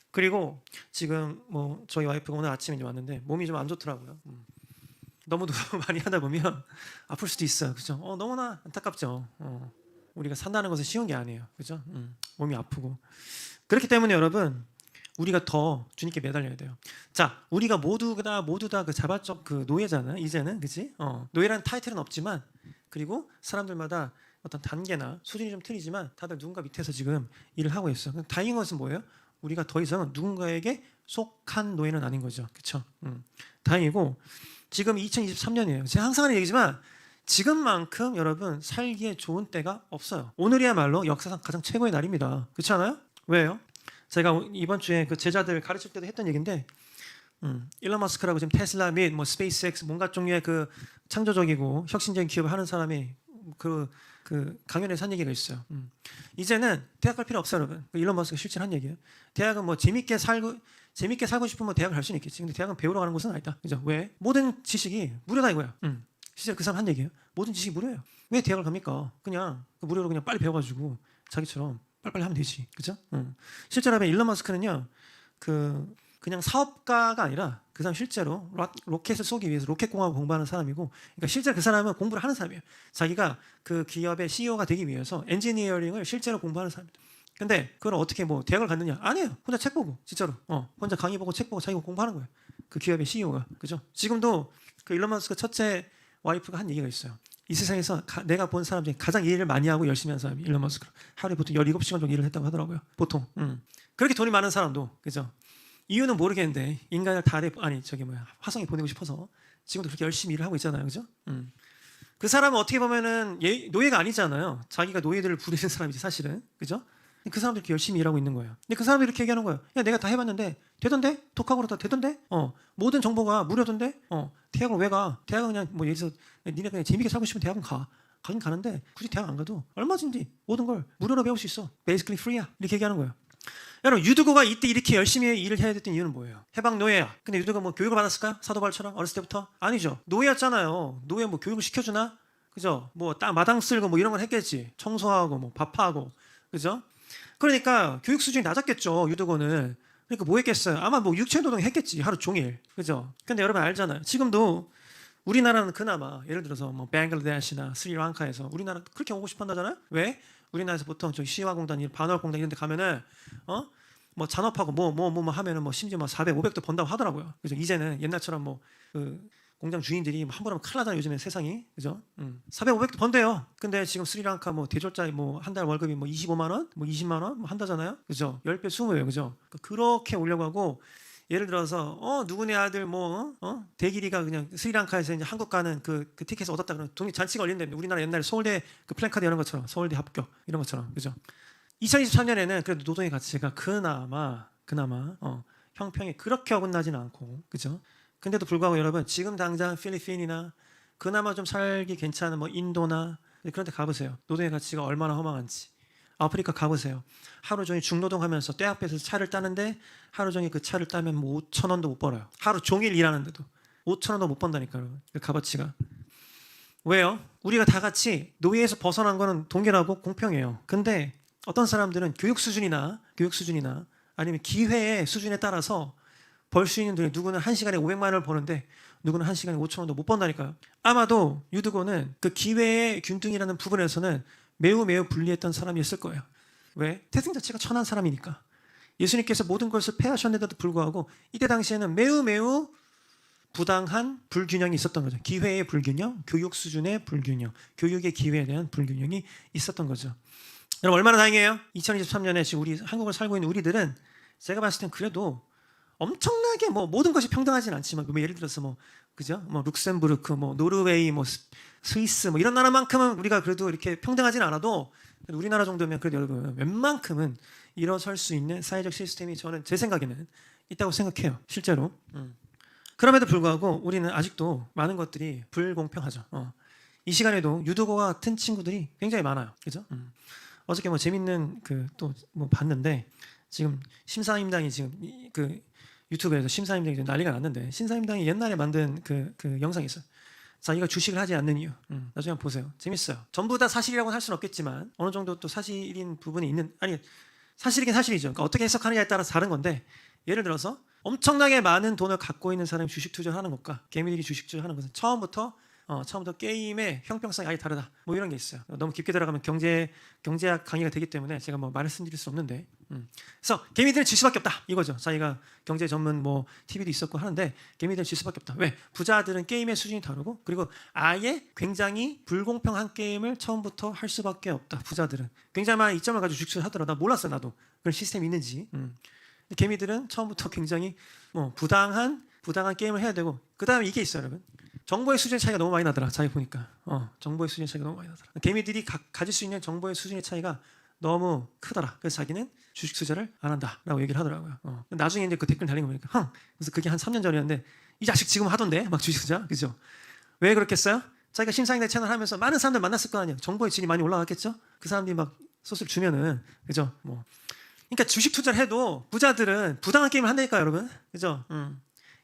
그리고 지금 저희 와이프가 오늘 아침에 이제 왔는데 몸이 좀 안 좋더라고요. 너무 노동 많이 하다 보면 아플 수도 있어요. 그죠? 너무나 안타깝죠. 우리가 산다는 것은 쉬운 게 아니에요. 그죠? 몸이 아프고. 그렇기 때문에 여러분, 우리가 더 주님께 매달려야 돼요. 자, 우리가 모두 다 그 자발적 노예잖아. 이제는, 그치? 노예라는 타이틀은 없지만 그리고 사람들마다 어떤 단계나 수준이 좀 틀리지만 다들 누군가 밑에서 지금 일을 하고 있어. 다행인 것은 뭐예요? 우리가 더 이상 누군가에게 속한 노예는 아닌 거죠. 그렇죠? 다행이고 지금 2023년이에요. 제가 항상 하는 얘기지만 지금만큼 여러분 살기에 좋은 때가 없어요. 오늘이야말로 역사상 가장 최고의 날입니다. 그렇지 않아요? 왜요? 제가 이번 주에 그 제자들 가르칠 때도 했던 얘기인데 일론 머스크라고 지금 테슬라 및 뭐 스페이스X 뭔가 종류의 그 창조적이고 혁신적인 기업을 하는 사람이 그 강연에서 한 얘기가 있어요. 이제는 대학 갈 필요 없어요, 여러분. 일론 머스크가 실제로 한 얘기예요. 대학은 뭐 재밌게 살고 싶으면 대학을 갈 수는 있겠지. 근데 대학은 배우러 가는 곳은 아니다. 그죠? 왜? 모든 지식이 무료다 이거야. 실제 그 사람 한 얘기예요. 모든 지식이 무료예요. 왜 대학을 갑니까? 그냥 무료로 그냥 빨리 배워가지고 자기처럼 빨리빨리 하면 되지. 그죠? 실제로 하면 일론 머스크는요. 그냥 사업가가 아니라 그 사람 실제로 로켓을 쏘기 위해서 로켓공학을 공부하는 사람이고, 그러니까 실제 그 사람은 공부를 하는 사람이에요. 자기가 그 기업의 CEO가 되기 위해서 엔지니어링을 실제로 공부하는 사람입니다. 근데 그걸 어떻게 뭐 대학을 갔느냐? 아니에요. 혼자 책 보고 진짜로 혼자 강의 보고 책 보고 자기가 공부하는 거예요. 그 기업의 CEO가. 그죠? 지금도 그 일론 머스크 첫째 와이프가 한 얘기가 있어요. 이 세상에서 내가 본 사람 중에 가장 일을 많이 하고 열심히 하는 사람이 일론 머스크. 하루에 보통 17시간 정도 일을 했다고 하더라고요. 보통. 그렇게 돈이 많은 사람도. 그죠? 이유는 모르겠는데 인간을 화성에 보내고 싶어서 지금도 그렇게 열심히 일을 하고 있잖아요. 그죠? 그 사람은 어떻게 보면은 노예가 아니잖아요. 자기가 노예들을 부리는 사람이지 사실은. 그죠? 그 사람들 이렇게 열심히 일하고 있는 거예요. 근데 그 사람들이 이렇게 얘기하는 거예요. 야, 내가 다 해봤는데 되던데? 독학으로 다 되던데? 모든 정보가 무료던데? 대학을 왜 가? 대학은 그냥 뭐 예를 들어서 니네 그냥 재밌게 살고 싶으면 대학은 가. 가긴 가는데 굳이 대학 안 가도 얼마든지 모든 걸 무료로 배울 수 있어. Basically free야. 이렇게 얘기하는 거예요. 여러분 유두고가 이때 이렇게 열심히 일을 해야 됐던 이유는 뭐예요? 해방 노예야. 근데 유두가 뭐 교육을 받았을까요? 사도바울처럼 어렸을 때부터? 아니죠. 노예였잖아요. 노예 뭐 교육을 시켜주나? 그죠? 뭐 마당 쓸고 뭐 이런 걸 했겠지. 청소하고 뭐 밥하고. 그죠? 그러니까 교육 수준이 낮았겠죠. 유두고는. 그러니까 뭐 했겠어요? 아마 뭐 육체노동 했겠지. 하루 종일. 그죠? 근데 여러분 알잖아요. 지금도 우리나라는 그나마 예를 들어서 뭐 벵글라데시나 스리랑카에서 우리나라 그렇게 오고 싶어 한다잖아요. 왜? 우리나라에서 보통 저 시화공단, 반월공단 이런 데 가면은 뭐 잔업하고 뭐 하면은 뭐 심지어 뭐 400, 500도 번다고 하더라고요. 그죠? 이제는 옛날처럼 뭐 그 공장 주인들이 함부로 하면 큰일 나잖아요. 요즘에 세상이. 그죠? 400, 500도 번대요. 근데 지금 스리랑카 뭐 대졸자 뭐 한 달 월급이 뭐 25만 원, 뭐 20만 원 뭐 한다잖아요. 그죠? 10배, 20배예요. 그죠? 그렇게 올려고 하고 예를 들어서 누구네 아들 대길이가 그냥 스리랑카에서 이제 한국 가는 그 티켓을 얻었다 그러면 돈이 잔치가 열린다면 우리나라 옛날에 서울대 그 플랜카드 이런 것처럼 서울대 합격 이런 것처럼. 그죠? 2023년에는 그래도 노동의 가치가 그나마 형평이 그렇게 어긋나지는 않고. 그죠? 근데도 불구하고 여러분 지금 당장 필리핀이나 그나마 좀 살기 괜찮은 뭐 인도나 그런 데 가보세요. 노동의 가치가 얼마나 허망한지. 아프리카 가보세요. 하루 종일 중노동하면서 떼 앞에서 차를 따는데 하루 종일 그 차를 따면 뭐 5,000원도 못 벌어요. 하루 종일 일하는데도 5,000원도 못 번다니까요. 그 값어치가. 왜요? 우리가 다 같이 노예에서 벗어난 거는 동일하고 공평해요. 근데 어떤 사람들은 교육 수준이나 아니면 기회의 수준에 따라서 벌 수 있는 돈이 누구는 한 시간에 500만 원을 버는데 누구는 한 시간에 5,000원도 못 번다니까요. 아마도 유두고는 그 기회의 균등이라는 부분에서는 매우 불리했던 사람이었을 거예요. 왜? 태생 자체가 천한 사람이니까. 예수님께서 모든 것을 패하셨는데도 불구하고 이때 당시에는 매우 부당한 불균형이 있었던 거죠. 기회의 불균형, 교육 수준의 불균형, 교육의 기회에 대한 불균형이 있었던 거죠. 여러분 얼마나 다행이에요? 2023년에 지금 우리 한국을 살고 있는 우리들은 제가 봤을 땐 그래도 엄청나게 뭐 모든 것이 평등하진 않지만 뭐 예를 들어서 뭐 그죠? 뭐 룩셈부르크, 뭐 노르웨이, 뭐 스위스 뭐 이런 나라만큼은 우리가 그래도 이렇게 평등하진 않아도 우리나라 정도면 그래도 여러분 웬만큼은 일어설 수 있는 사회적 시스템이 저는 제 생각에는 있다고 생각해요. 실제로. 그럼에도 불구하고 우리는 아직도 많은 것들이 불공평하죠. 이 시간에도 유도고 같은 친구들이 굉장히 많아요. 그죠? 어저께 뭐 재밌는 그 또 뭐 봤는데 지금 심사임당이 지금 그 유튜브에서 심사임당이 난리가 났는데 심사임당이 옛날에 만든 그 영상이 있어요. 자기가 주식을 하지 않는 이유. 나중에 한번 보세요. 재밌어요. 전부 다 사실이라고는 할 수는 없겠지만 어느 정도 또 사실인 부분이 있는 사실이긴 사실이죠. 그러니까 어떻게 해석하느냐에 따라서 다른 건데 예를 들어서 엄청나게 많은 돈을 갖고 있는 사람이 주식 투자를 하는 것과 개미들이 주식 투자하는 것은 처음부터 게임의 형평성이 아예 다르다. 뭐 이런 게 있어요. 너무 깊게 들어가면 경제학 강의가 되기 때문에 제가 뭐 말씀드릴 수 없는데 그래서 개미들은 질 수밖에 없다 이거죠. 자기가 경제 전문 뭐 TV도 있었고 하는데 개미들은 질 수밖에 없다. 왜? 부자들은 게임의 수준이 다르고 그리고 아예 굉장히 불공평한 게임을 처음부터 할 수밖에 없다. 부자들은 굉장히 많은 이점을 가지고 주식을 하더라도 나 몰랐어 나도 그런 시스템이 있는지. 개미들은 처음부터 굉장히 뭐 부당한 게임을 해야 되고 그 다음에 이게 있어요 여러분. 정보의 수준의 차이가 너무 많이 나더라. 자기 보니까 정보의 수준의 차이가 너무 많이 나더라. 개미들이 가질 수 있는 정보의 수준의 차이가 너무 크더라. 그래서 자기는 주식 투자를 안 한다라고 얘기를 하더라고요. 나중에 이제 그 댓글 달린 거 보니까 그래서 그게 한 3년 전이었는데 이 자식 지금 하던데 막 주식 투자 그죠? 왜 그렇겠어요? 자기가 심상인의 채널 하면서 많은 사람들 만났을 거 아니에요. 정보의 질이 많이 올라갔겠죠? 그 사람들이 막 소스를 주면은 그죠? 뭐 그러니까 주식 투자를 해도 부자들은 부당한 게임을 한다니까 여러분. 그죠?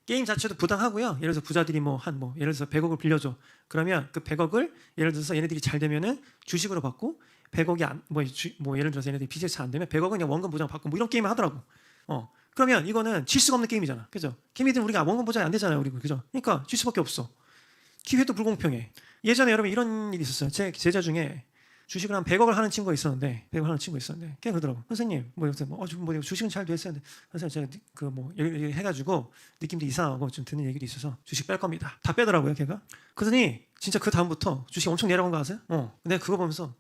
게임 자체도 부당하고요. 예를 들어서 부자들이 예를 들어서 100억을 빌려줘. 그러면 그 100억을 예를 들어서 얘네들이 잘 되면은 주식으로 받고 100억이 예를 들어서 얘네들이 빚이 잘 안 되면 100억은 그냥 원금 보장 받고 뭐 이런 게임을 하더라고. 그러면 이거는 질 수가 없는 게임이잖아. 그죠? 개미들은 우리가 원금 보장이 안 되잖아요. 우리 그죠? 그러니까 질 수밖에 없어. 기회도 불공평해. 예전에 여러분 이런 일이 있었어요. 제 제자 중에 주식을 한 100억을 하는 친구가 있었는데, 걔 그러더라고. 선생님, 주식은 잘 됐어요. 선생님, 제가 해가지고 느낌도 이상하고 좀 드는 얘기도 있어서 주식 뺄 겁니다. 다 빼더라고요, 걔가. 그러더니 진짜 그 다음부터 주식 엄청 내려간 거 아세요? 근데 그거 보면서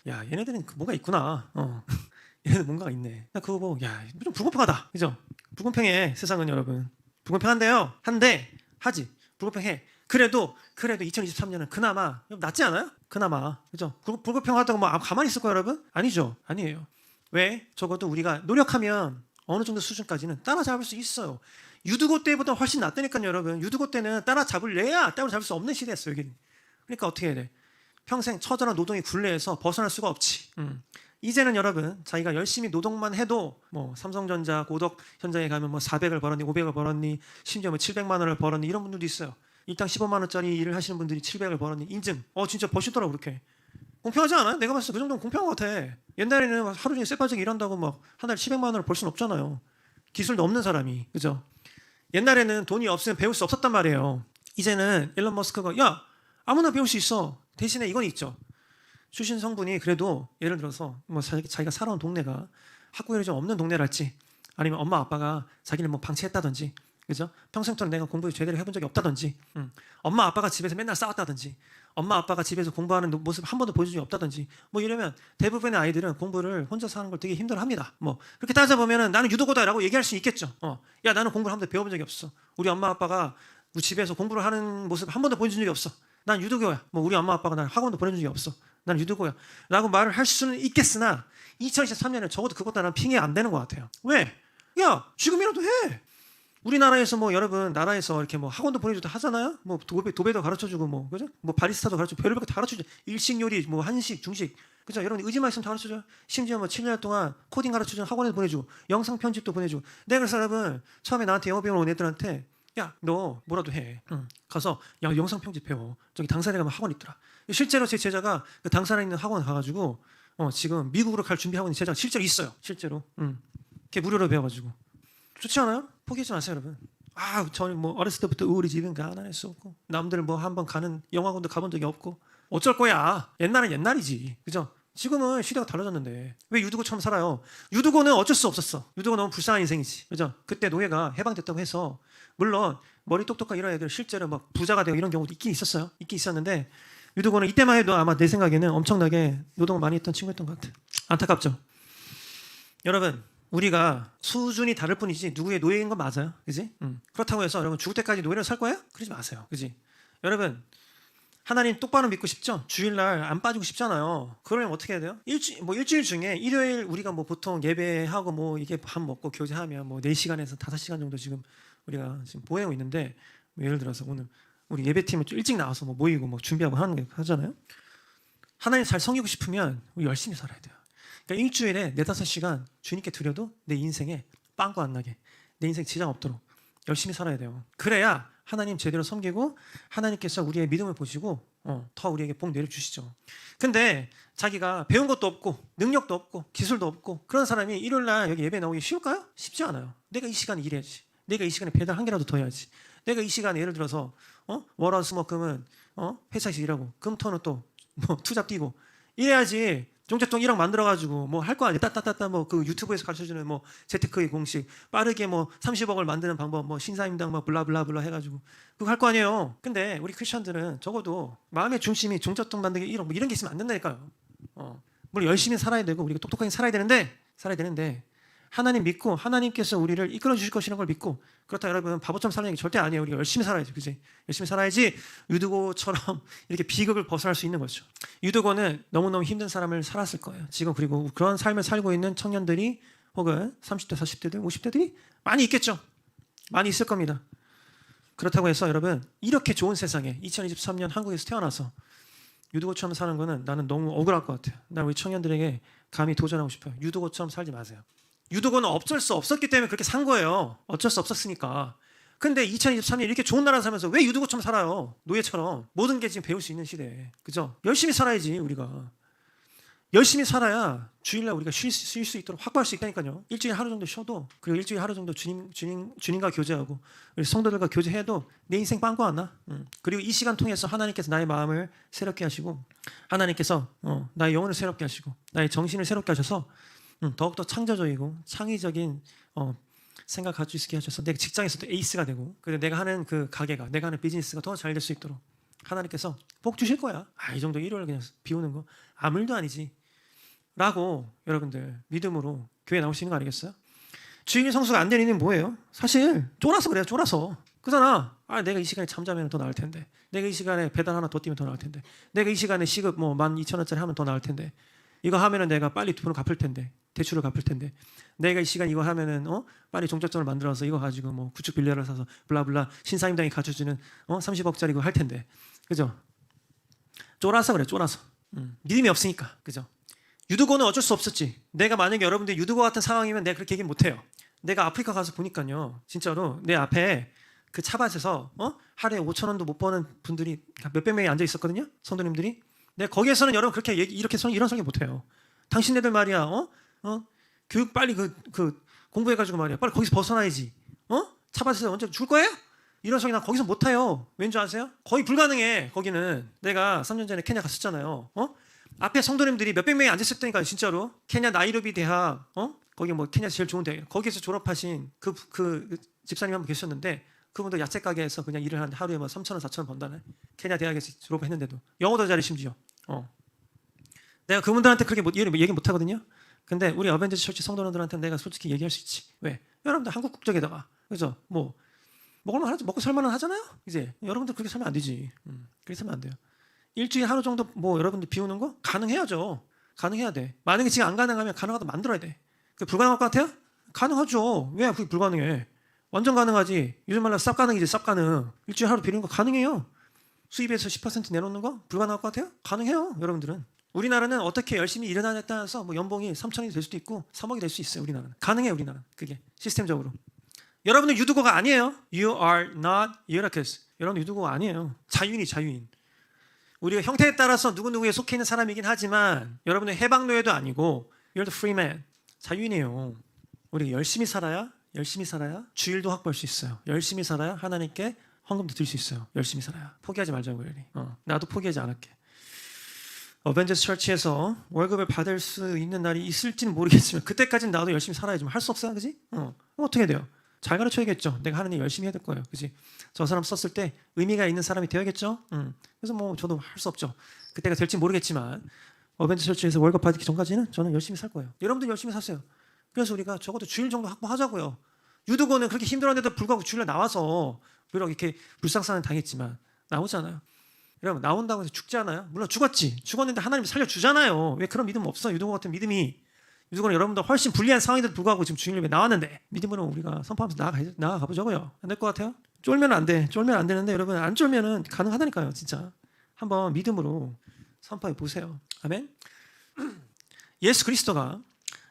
야, 얘네들은 뭔가 있구나. 얘네들 뭔가가 있네. 나 그거 보고 야, 좀 불공평하다. 그죠? 불공평해, 세상은 여러분. 불공평한데요. 하지. 불공평해. 그래도 2023년은 그나마 낫지 않아요? 그나마 그죠? 불공평하다고 가만히 있을 거예요 여러분? 아니죠. 아니에요. 왜? 적어도 우리가 노력하면 어느 정도 수준까지는 따라잡을 수 있어요. 유두고 때보다 훨씬 낫다니까요 여러분. 유두고 때는 따라잡을 수 없는 시대였어요 여기. 그러니까 어떻게 해야 돼? 평생 처절한 노동의 굴레에서 벗어날 수가 없지. 이제는 여러분 자기가 열심히 노동만 해도 삼성전자 고덕 현장에 가면 400을 벌었니 500을 벌었니 심지어 700만 원을 벌었니 이런 분들도 있어요. 일당 15만 원짜리 일을 하시는 분들이 700을 벌었니 인증. 진짜 버시더라고 그렇게. 공평하지 않아요? 내가 봤을 때 그 정도는 공평한 것 같아. 옛날에는 하루 종일 쎄빠지게 일한다고 한 달에 700만 원을 벌 수는 없잖아요. 기술도 없는 사람이. 그죠? 옛날에는 돈이 없으면 배울 수 없었단 말이에요. 이제는 일론 머스크가 야 아무나 배울 수 있어. 대신에 이건 있죠. 출신 성분이 그래도 예를 들어서 자기가 살아온 동네가 학구열이 좀 없는 동네랄지 아니면 엄마 아빠가 자기를 방치했다든지 그죠? 평생토록 내가 공부 제대로 해본 적이 없다든지 엄마 아빠가 집에서 맨날 싸웠다든지 엄마 아빠가 집에서 공부하는 모습 한 번도 보여준 적이 없다든지 이러면 대부분의 아이들은 공부를 혼자서 하는 걸 되게 힘들어합니다. 그렇게 따져보면 나는 유도고다라고 얘기할 수 있겠죠. 야 나는 공부를 한 번도 배워본 적이 없어. 우리 엄마 아빠가 우리 집에서 공부를 하는 모습 한 번도 보여준 적이 없어. 난 유도교야. 우리 엄마 아빠가 날 학원도 보내준 적이 없어. 난 유도교야. 라고 말을 할 수는 있겠으나 2023년에 적어도 그것도 나는 핑계 안 되는 것 같아요. 왜? 야 지금이라도 해. 우리나라에서 여러분 나라에서 이렇게 학원도 보내주고 하잖아요. 도배도 가르쳐주고 그죠? 바리스타도 가르쳐주고 별의별 거 다 가르쳐줘. 일식 요리 한식 중식 그죠? 여러분 의지만 있으면 다 가르쳐줘요. 심지어 7년 동안 코딩 가르쳐주는 학원에도 보내주고 영상 편집도 보내주고. 내가 그래서 여러분 처음에 나한테 영어 배우러 온 애들한테 야 너 뭐라도 해. 가서 야 영상 편집 배워. 저기 당산에 가면 학원 있더라. 실제로 제 제자가 그 당산에 있는 학원 가가지고 지금 미국으로 갈 준비하고 있는 제자가 실제로 있어요. 실제로. 걔 무료로 배워가지고. 좋지 않아요? 포기하지 마세요 여러분. 저는 어렸을 때부터 우리 집은 가난했었고 남들 한번 가는 영화관도 가본 적이 없고 어쩔 거야. 옛날은 옛날이지. 그죠? 지금은 시대가 달라졌는데 왜 유두고처럼 살아요? 유두고는 어쩔 수 없었어. 유두고 너무 불쌍한 인생이지. 그죠? 그때 노예가 해방됐다고 해서 물론 머리 똑똑한 이런 애들 실제로 부자가 되고 이런 경우도 있긴 있었어요. 있긴 있었는데 유두고는 이때만 해도 아마 내 생각에는 엄청나게 노동을 많이 했던 친구였던 것 같아. 안타깝죠? 여러분 우리가 수준이 다를 뿐이지 누구의 노예인 건 맞아요. 그지? 그렇다고 해서 여러분 죽을 때까지 노예로 살 거예요? 그러지 마세요. 그지? 여러분 하나님 똑바로 믿고 싶죠? 주일날 안 빠지고 싶잖아요. 그러면 어떻게 해야 돼요? 일주일 중에 일요일 우리가 보통 예배하고 이게 밥 먹고 교제하면 4시간에서 5시간 정도 지금 우리가 지금 보내고 있는데 예를 들어서 오늘 우리 예배팀을 좀 일찍 나와서 모이고 준비하고 하잖아요. 하나님 잘 섬기고 싶으면 우리 열심히 살아야 돼요. 그러니까 일주일에 4-5시간 주님께 드려도 내 인생에 빵꾸 안 나게 내 인생 지장 없도록 열심히 살아야 돼요. 그래야 하나님 제대로 섬기고 하나님께서 우리의 믿음을 보시고 더 우리에게 복 내려주시죠. 근데 자기가 배운 것도 없고 능력도 없고 기술도 없고 그런 사람이 일요일날 여기 예배 나오기 쉬울까요? 쉽지 않아요. 내가 이 시간에 일해야지. 내가 이 시간에 배달 한 개라도 더 해야지. 내가 이 시간에 예를 들어서 월화수목금은 회사에서 일하고 금토는 또 투잡 뛰고 이래야지 종잣돈 1억 만들어가지고 뭐 할 거 아니야. 따따따따 뭐 그 유튜브에서 가르쳐주는 뭐 재테크의 공식, 빠르게 뭐 30억을 만드는 방법, 뭐 신사임당 뭐 블라블라블라 해가지고 그거 할 거 아니에요. 근데 우리 크리스천들은 적어도 마음의 중심이 종잣돈 만들기 1억 뭐 이런 게 있으면 안 된다니까요. 물론 열심히 살아야 되고 우리가 똑똑하게 살아야 되는데 하나님 믿고 하나님께서 우리를 이끌어 주실 것이라는 걸 믿고, 그렇다 여러분 바보처럼 사는 게 절대 아니에요. 우리가 열심히 살아야지, 그지? 열심히 살아야지 유두고처럼 이렇게 비극을 벗어날 수 있는 거죠. 유두고는 너무너무 힘든 삶을 살았을 거예요. 지금 그리고 그런 삶을 살고 있는 청년들이 혹은 30대, 40대들, 50대들이 많이 있겠죠. 많이 있을 겁니다. 그렇다고 해서 여러분 이렇게 좋은 세상에 2023년 한국에서 태어나서 유두고처럼 사는 거는 나는 너무 억울할 것 같아요. 난 우리 청년들에게 감히 도전하고 싶어요. 유두고처럼 살지 마세요. 유두고는 어쩔 수 없었기 때문에 그렇게 산 거예요. 어쩔 수 없었으니까. 근데 2023년 이렇게 좋은 나라 살면서 왜 유두고처럼 살아요? 노예처럼. 모든 게 지금 배울 수 있는 시대에. 그죠? 열심히 살아야지 우리가. 열심히 살아야 주일날 우리가 쉴 수 있도록 확보할 수 있다니까요. 일주일에 하루 정도 쉬어도, 그리고 일주일에 하루 정도 주님과 교제하고 우리 성도들과 교제해도 내 인생 빵꾸 안 나. 그리고 이 시간 통해서 하나님께서 나의 마음을 새롭게 하시고, 하나님께서 나의 영혼을 새롭게 하시고, 나의 정신을 새롭게 하셔서 더욱더 창조적이고 창의적인 생각 가질 수 있게 하셔서 내 직장에서도 에이스가 되고, 그리고 내가 하는 그 가게가, 내가 하는 비즈니스가 더 잘 될 수 있도록 하나님께서 복 주실 거야. 이 정도 일요일 그냥 비우는 거 아무 일도 아니지 라고 여러분들 믿음으로 교회 나올 수 있는 거 아니겠어요? 주일 성수가 안 되는 이유는 뭐예요? 사실 쫄아서 그래요. 쫄아서. 그잖아. 내가 이 시간에 잠자면 더 나을 텐데, 내가 이 시간에 배달 하나 더 뛰면 더 나을 텐데, 내가 이 시간에 시급 뭐 12,000원짜리 하면 더 나을 텐데, 이거 하면은 내가 빨리 돈을 갚을 텐데, 대출을 갚을 텐데, 내가 이 시간 이거 하면은 빨리 종잣돈을 만들어서 이거 가지고 뭐 구축 빌라를 사서 블라블라 신사임당이 가져주는 30억짜리 이거 할 텐데, 그죠? 쫄아서 그래. 쫄아서. 믿음이 없으니까. 그죠? 유두고는 어쩔 수 없었지. 내가 만약에 여러분들 유두고 같은 상황이면 내가 그렇게 얘기 못해요. 내가 아프리카 가서 보니까요, 진짜로 내 앞에 그 차밭에서 하루에 5,000원도 못 버는 분들이 몇백 명이 앉아 있었거든요. 성도님들이. 내가 거기에서는 여러분 그렇게 이렇게 이런 설계 못해요. 당신네들 말이야, 교육 빨리 그 공부해가지고 말이야, 빨리 거기서 벗어나야지. 차밭에서 언제 줄 거예요? 이런 소리 나 거기서 못해요. 왠지 아세요? 거의 불가능해. 거기는 내가 3년 전에 케냐 갔었잖아요. 앞에 성도님들이 몇백 명이 앉았을 때니까 진짜로. 케냐 나이로비 대학, 거기 뭐 케냐 제일 좋은 대학, 거기에서 졸업하신 그 집사님 한 분 계셨는데, 그분도 야채 가게에서 그냥 일을 하는데 하루에 뭐 3,000원, 4,000원 번다네. 케냐 대학에서 졸업했는데도 영어도 잘해 심지어. 내가 그분들한테 그렇게 얘기 못 하거든요. 근데 우리 어벤져스 처치 성도님들한테 내가 솔직히 얘기할 수 있지. 왜? 여러분들 한국 국적에다가, 그죠? 뭐 먹을만 하죠. 먹고 살만은 하잖아요. 이제 여러분들 그렇게 살면 안 되지. 그렇게 살면 안 돼요. 일주일 하루 정도 뭐 여러분들 비우는 거 가능해야죠. 가능해야 돼. 만약에 지금 안 가능하면 가능하다 만들어야 돼. 그 불가능할 것 같아요? 가능하죠. 왜 그게 불가능해? 완전 가능하지. 요즘 말로 쌉 가능이지. 쌉 가능. 일주일 하루 비우는 거 가능해요. 수입에서 10% 내놓는 거 불가능할 것 같아요? 가능해요. 여러분들은. 우리나라는 어떻게 열심히 일하냐에 따라서 뭐 연봉이 3천이 될 수도 있고 3억이 될 수 있어요. 우리나라는. 가능해요. 우리나라는. 그게 시스템적으로. 여러분은 유두고가 아니에요. You are not Eutychus. 여러분 유두고가 아니에요. 자유인. 우리가 형태에 따라서 누구누구에 속해 있는 사람이긴 하지만 여러분은 해방노예도 아니고 You're the free man. 자유인이에요. 우리가 열심히 살아야 주일도 확보할 수 있어요. 열심히 살아야 하나님께 헌금도 드릴 수 있어요. 열심히 살아야. 포기하지 말자고요. 나도 포기하지 않을게. 어벤져스 처치에서 월급을 받을 수 있는 날이 있을지는 모르겠지만 그때까지는 나도 열심히 살아야지. 할 수 없어요. 그지? 어떻게 돼요? 잘 가르쳐야겠죠. 내가 하는 일 열심히 해야 될 거예요. 그지? 저 사람 썼을 때 의미가 있는 사람이 되어야겠죠. 그래서 뭐 저도 할 수 없죠. 그때가 될지 모르겠지만 어벤져스 처치에서 월급 받기 전까지는 저는 열심히 살 거예요. 여러분들 열심히 사세요. 그래서 우리가 적어도 주일 정도 확보하자고요. 유두고는 그렇게 힘들었는데도 불구하고 주일에 나와서 비록 이렇게 불상사는 당했지만 나오잖아요. 여러분 나온다고 해서 죽지 않아요? 물론 죽었는데 하나님이 살려주잖아요. 왜 그런 믿음 없어? 유두고 같은 믿음이. 유두고는 여러분들 훨씬 불리한 상황인데도 불구하고 지금 주일 예배 나왔는데 믿음으로 우리가 선포하면서 나아가보자고요. 안 될 것 같아요? 쫄면 안 돼. 쫄면 안 되는데 여러분 안 쫄면은 가능하다니까요. 진짜 한번 믿음으로 선포해 보세요. 아멘. 예수 그리스도가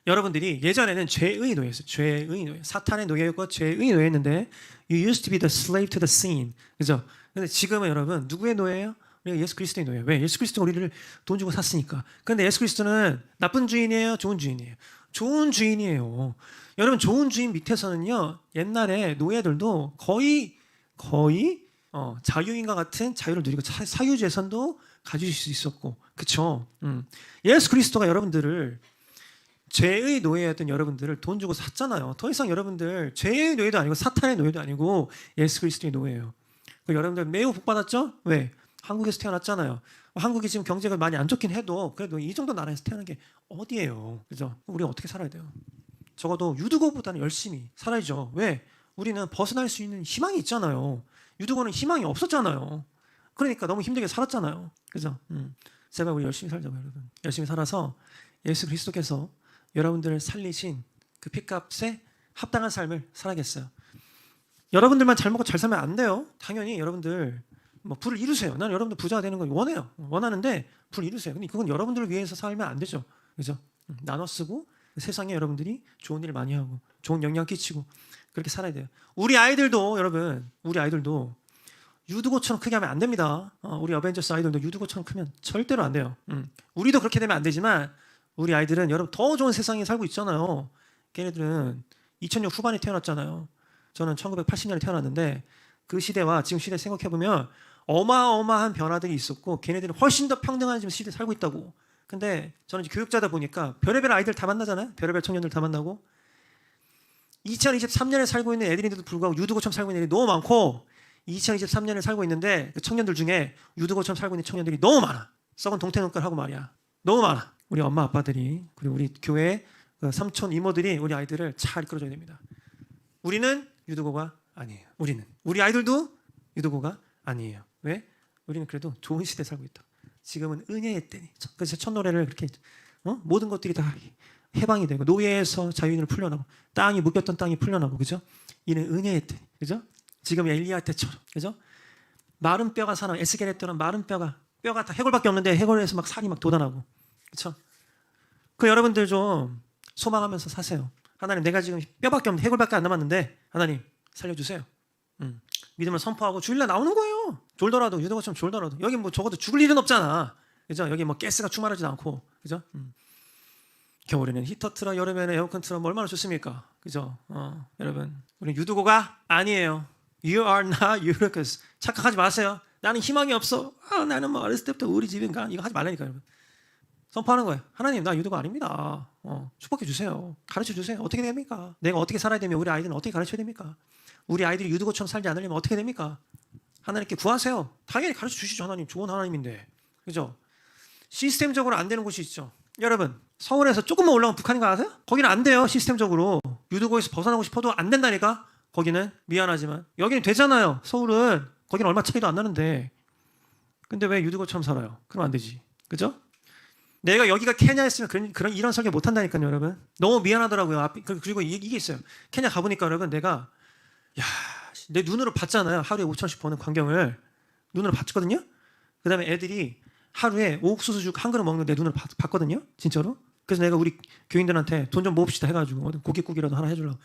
여러분들이 예전에는 죄의 노예였어요. 죄의 노예. 사탄의 노예였고 죄의 노예였는데 You used to be the slave to the sin. 그죠? 근데 지금은 여러분 누구의 노예예요? 우리가 예수 그리스도의 노예예요. 왜? 예수 그리스도가 우리를 돈 주고 샀으니까. 근데 예수 그리스도는 나쁜 주인이에요? 좋은 주인이에요? 좋은 주인이에요. 여러분 좋은 주인 밑에서는요. 옛날에 노예들도 거의 자유인과 같은 자유를 누리고 사유재산도 가지실 수 있었고, 그쵸? 예수 그리스도가 여러분들을 죄의 노예였던 여러분들을 돈 주고 샀잖아요. 더 이상 여러분들 죄의 노예도 아니고 사탄의 노예도 아니고 예수 그리스도의 노예예요. 여러분들 매우 복 받았죠? 왜? 한국에서 태어났잖아요. 한국이 지금 경제가 많이 안 좋긴 해도 그래도 이 정도 나라에서 태어난 게 어디예요? 그죠? 우리가 어떻게 살아야 돼요? 적어도 유두고보다는 열심히 살아야죠. 왜? 우리는 벗어날 수 있는 희망이 있잖아요. 유두고는 희망이 없었잖아요. 그러니까 너무 힘들게 살았잖아요. 그죠? 제발 우리 열심히 살자고요, 여러분. 열심히 살아서 예수 그리스도께서 여러분들을 살리신 그 핏값에 합당한 삶을 살아야겠어요. 여러분들만 잘 먹고 잘 살면 안 돼요. 당연히 여러분들 뭐 부를 이루세요. 나는 여러분들 부자가 되는 걸 원해요. 원하는데 부를 이루세요. 근데 그건 여러분들을 위해서 살면 안 되죠. 그죠? 나눠 쓰고 세상에 여러분들이 좋은 일 많이 하고 좋은 영향 끼치고 그렇게 살아야 돼요. 우리 아이들도 여러분, 우리 아이들도 유두고처럼 크게 하면 안 됩니다. 우리 어벤져스 아이들도 유두고처럼 크면 절대로 안 돼요. 우리도 그렇게 되면 안 되지만 우리 아이들은 여러분 더 좋은 세상에 살고 있잖아요. 걔네들은 2000년 후반에 태어났잖아요. 저는 1980년에 태어났는데 그 시대와 지금 시대 생각해보면 어마어마한 변화들이 있었고 걔네들은 훨씬 더 평등한 지금 시대에 살고 있다고. 근데 저는 이제 교육자다 보니까 별의별 아이들 다 만나잖아요. 별의별 청년들 다 만나고 2023년에 살고 있는 애들인데도 불구하고 유두고처럼 살고 있는 애들이 너무 많고 2023년에 살고 있는데 그 청년들 중에 유두고처럼 살고 있는 청년들이 너무 많아. 썩은 동태눈깔 하고 말이야. 너무 많아. 우리 엄마 아빠들이 그리고 우리 교회 그 삼촌 이모들이 우리 아이들을 잘 이끌어줘야 됩니다. 우리는 유두고가 아니에요. 우리 아이들도 유두고가 아니에요. 왜? 우리는 그래도 좋은 시대에 살고 있다. 지금은 은혜의 때니. 그래서 첫 노래를 그렇게 모든 것들이 다 해방이 되고 노예에서 자유인으로 풀려나고 땅이 묶였던 땅이 풀려나고 그죠? 이는 은혜의 때니. 그죠? 지금 엘리야 때처럼 그죠? 마른 뼈가 사나 에스겔했던 마른 뼈가 다 해골밖에 없는데 해골에서 막 살이 막 돋아나고 그렇죠? 그 여러분들 좀 소망하면서 사세요. 하나님 내가 지금 뼈밖에 없는데 해골밖에 안 남았는데 하나님 살려주세요. 믿음을 선포하고 주일날 나오는 거예요. 졸더라도 유다처럼 졸더라도 여기 뭐 적어도 죽을 일은 없잖아. 그죠? 여기 뭐 가스가 충만하지도 않고 그죠? 겨울에는 히터 틀어 여름에는 에어컨 틀어 얼마나 좋습니까? 그죠? 여러분 우리 유두고가 아니에요. You are not Eutychus. 착각하지 마세요. 나는 희망이 없어. 나는 뭐 어렸을 때부터 우리 집인가 이거 하지 말라니까 여러분. 선포하는 거예요. 하나님 나 유두고 아닙니다. 축복해 주세요. 가르쳐 주세요. 어떻게 됩니까? 내가 어떻게 살아야 되면 우리 아이들은 어떻게 가르쳐야 됩니까? 우리 아이들이 유두고처럼 살지 않으려면 어떻게 됩니까? 하나님께 구하세요. 당연히 가르쳐 주시죠. 하나님 좋은 하나님인데 그죠? 시스템적으로 안 되는 곳이 있죠. 여러분 서울에서 조금만 올라오면 북한인 거 아세요? 거기는 안 돼요. 시스템적으로 유두고에서 벗어나고 싶어도 안 된다니까. 거기는 미안하지만 여기는 되잖아요. 서울은 거기는 얼마 차이도 안 나는데 근데 왜 유두고처럼 살아요? 그럼 안 되지. 그죠? 내가 여기가 케냐였으면 그런 이런 설교 못 한다니까요, 여러분. 너무 미안하더라고요. 그리고 이게 있어요. 케냐 가보니까 여러분 내가 내 눈으로 봤잖아요. 하루에 5,000원씩 버는 광경을 눈으로 봤거든요. 그다음에 애들이 하루에 옥수수죽 한 그릇 먹는 내 눈으로 봤거든요. 진짜로. 그래서 내가 우리 교인들한테 돈 좀 모읍시다 해가지고 고깃국이라도 하나 해주려고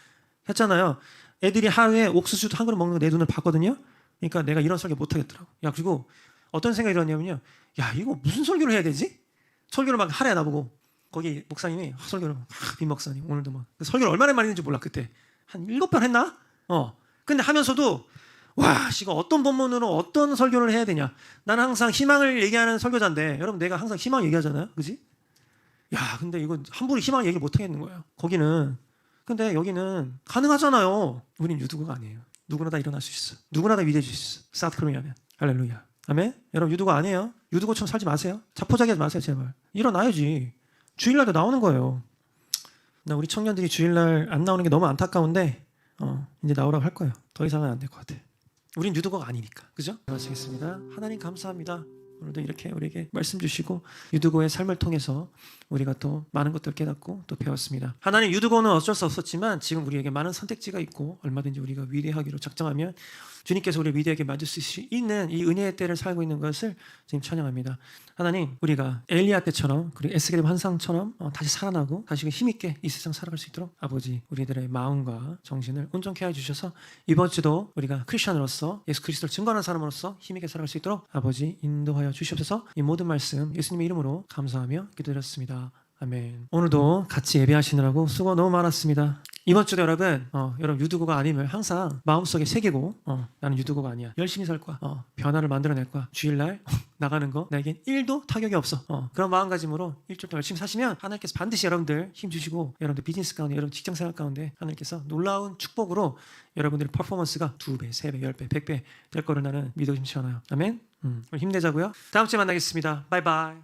했잖아요. 애들이 하루에 옥수수죽 한 그릇 먹는 내 눈을 봤거든요. 그러니까 내가 이런 설교 못 하겠더라고. 그리고 어떤 생각이 들었냐면요. 이거 무슨 설교를 해야 되지? 설교를 막 하래 나보고 거기 목사님이 설교를 빈 목사님 오늘도 막 설교를 얼마나 많이 했는지 몰라. 그때 한 7번 했나? 근데 하면서도 이거 어떤 본문으로 어떤 설교를 해야 되냐. 나는 항상 희망을 얘기하는 설교자인데 여러분 내가 항상 희망 얘기하잖아요. 그지? 근데 이거 함부로 희망 얘기를 못 하겠는 거예요. 거기는. 근데 여기는 가능하잖아요. 우린 유두고가 아니에요. 누구나 다 일어날 수 있어. 누구나 다 위대해질 수 있어. 사우트 코리아면. 할렐루야. 아멘? 여러분 유두고 아니에요. 유두고처럼 살지 마세요. 자포자기하지 마세요. 제발. 일어나야지. 주일날도 나오는 거예요. 나 우리 청년들이 주일날 안 나오는 게 너무 안타까운데 이제 나오라고 할 거예요. 더 이상은 안 될 것 같아. 우린 유두고가 아니니까. 그죠? 마치겠습니다. 하나님 감사합니다. 오늘도 이렇게 우리에게 말씀 주시고 유두고의 삶을 통해서 우리가 또 많은 것들을 깨닫고 또 배웠습니다. 하나님 유두고는 어쩔 수 없었지만 지금 우리에게 많은 선택지가 있고 얼마든지 우리가 위대하기로 작정하면 주님께서 우리를 위대하게 만들 수 있는 이 은혜의 때를 살고 있는 것을 지금 찬양합니다. 하나님 우리가 엘리야 때처럼 그리고 에스겔 환상처럼 다시 살아나고 다시 힘있게 이 세상 살아갈 수 있도록 아버지 우리들의 마음과 정신을 온전케 해주셔서 이번 주도 우리가 크리스천으로서 예수 그리스도를 증거하는 사람으로서 힘있게 살아갈 수 있도록 아버지 인도하여 주시옵소서. 이 모든 말씀 예수님의 이름으로 감사하며 기도드렸습니다. 아멘. 오늘도 같이 예배하시느라고 수고 너무 많았습니다. 이번 주도 여러분, 여러분 유두고가 아님을 항상 마음속에 새기고, 나는 유두고가 아니야. 열심히 살 거야. 변화를 만들어낼 거야. 주일날 나가는 거 나에겐 1도 타격이 없어. 그런 마음가짐으로 일주일 동안 열심히 사시면 하나님께서 반드시 여러분들 힘 주시고, 여러분들 비즈니스 가운데, 여러분 직장 생활 가운데 하나님께서 놀라운 축복으로 여러분들의 퍼포먼스가 2배, 3배, 10배, 100배 될 거를 나는 믿어 심치 않아요. 아멘. 힘내자고요. 다음 주에 만나겠습니다. 바이바이.